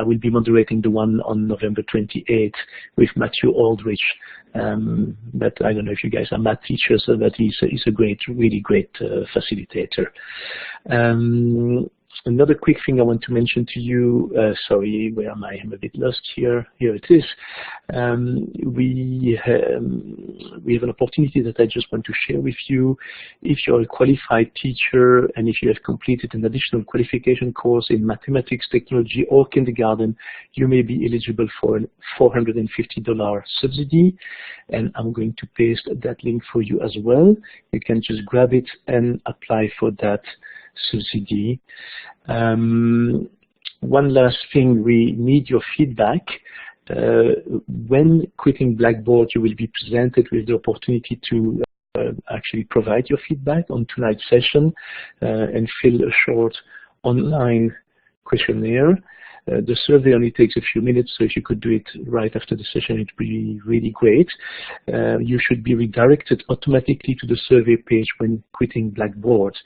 will be moderating the one on November 28th with Matthew Aldrich. But I don't know if you guys are math teachers, but he's a really great facilitator. Another quick thing I want to mention to you, sorry, where am I? I'm a bit lost here. Here it is. We have an opportunity that I just want to share with you. If you're a qualified teacher and if you have completed an additional qualification course in mathematics, technology, or kindergarten, you may be eligible for a $450 subsidy. And I'm going to paste that link for you as well. You can just grab it and apply for that subsidy. One last thing, we need your feedback. When quitting Blackboard, you will be presented with the opportunity to actually provide your feedback on tonight's session and fill a short online questionnaire. The survey only takes a few minutes, so if you could do it right after the session, it would be really great. You should be redirected automatically to the survey page when quitting Blackboard.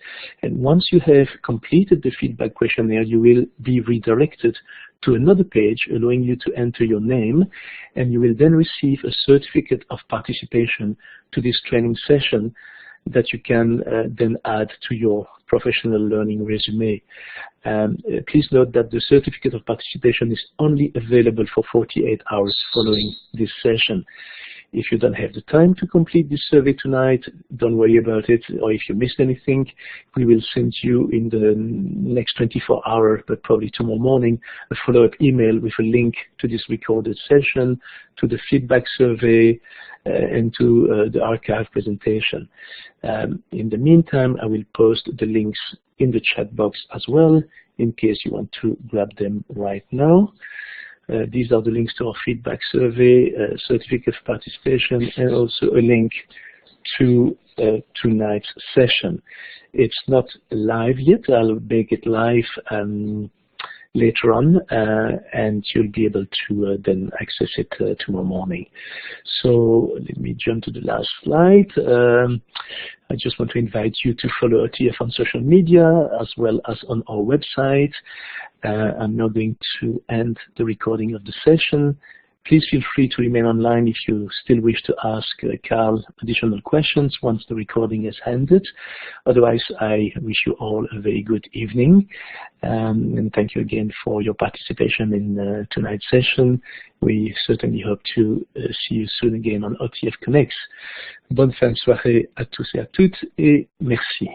And once you have completed the feedback questionnaire, you will be redirected to another page allowing you to enter your name, and you will then receive a certificate of participation to this training session that you can then add to your professional learning resume. Please note that the certificate of participation is only available for 48 hours following this session. If you don't have the time to complete this survey tonight, don't worry about it. Or if you missed anything, we will send you in the next 24 hours, but probably tomorrow morning, a follow-up email with a link to this recorded session, to the feedback survey, and to the archive presentation. In the meantime, I will post the links in the chat box as well, in case you want to grab them right now. These are the links to our feedback survey, certificate of participation, and also a link to tonight's session. It's not live yet. I'll make it live later on, and you'll be able to then access it tomorrow morning. So let me jump to the last slide. I just want to invite you to follow OTF on social media as well as on our website. I'm now going to end the recording of the session. Please feel free to remain online if you still wish to ask Carl additional questions once the recording is ended. Otherwise, I wish you all a very good evening. And thank you again for your participation in tonight's session. We certainly hope to see you soon again on OTF Connects. Bonne fin de soirée à tous et à toutes, et merci.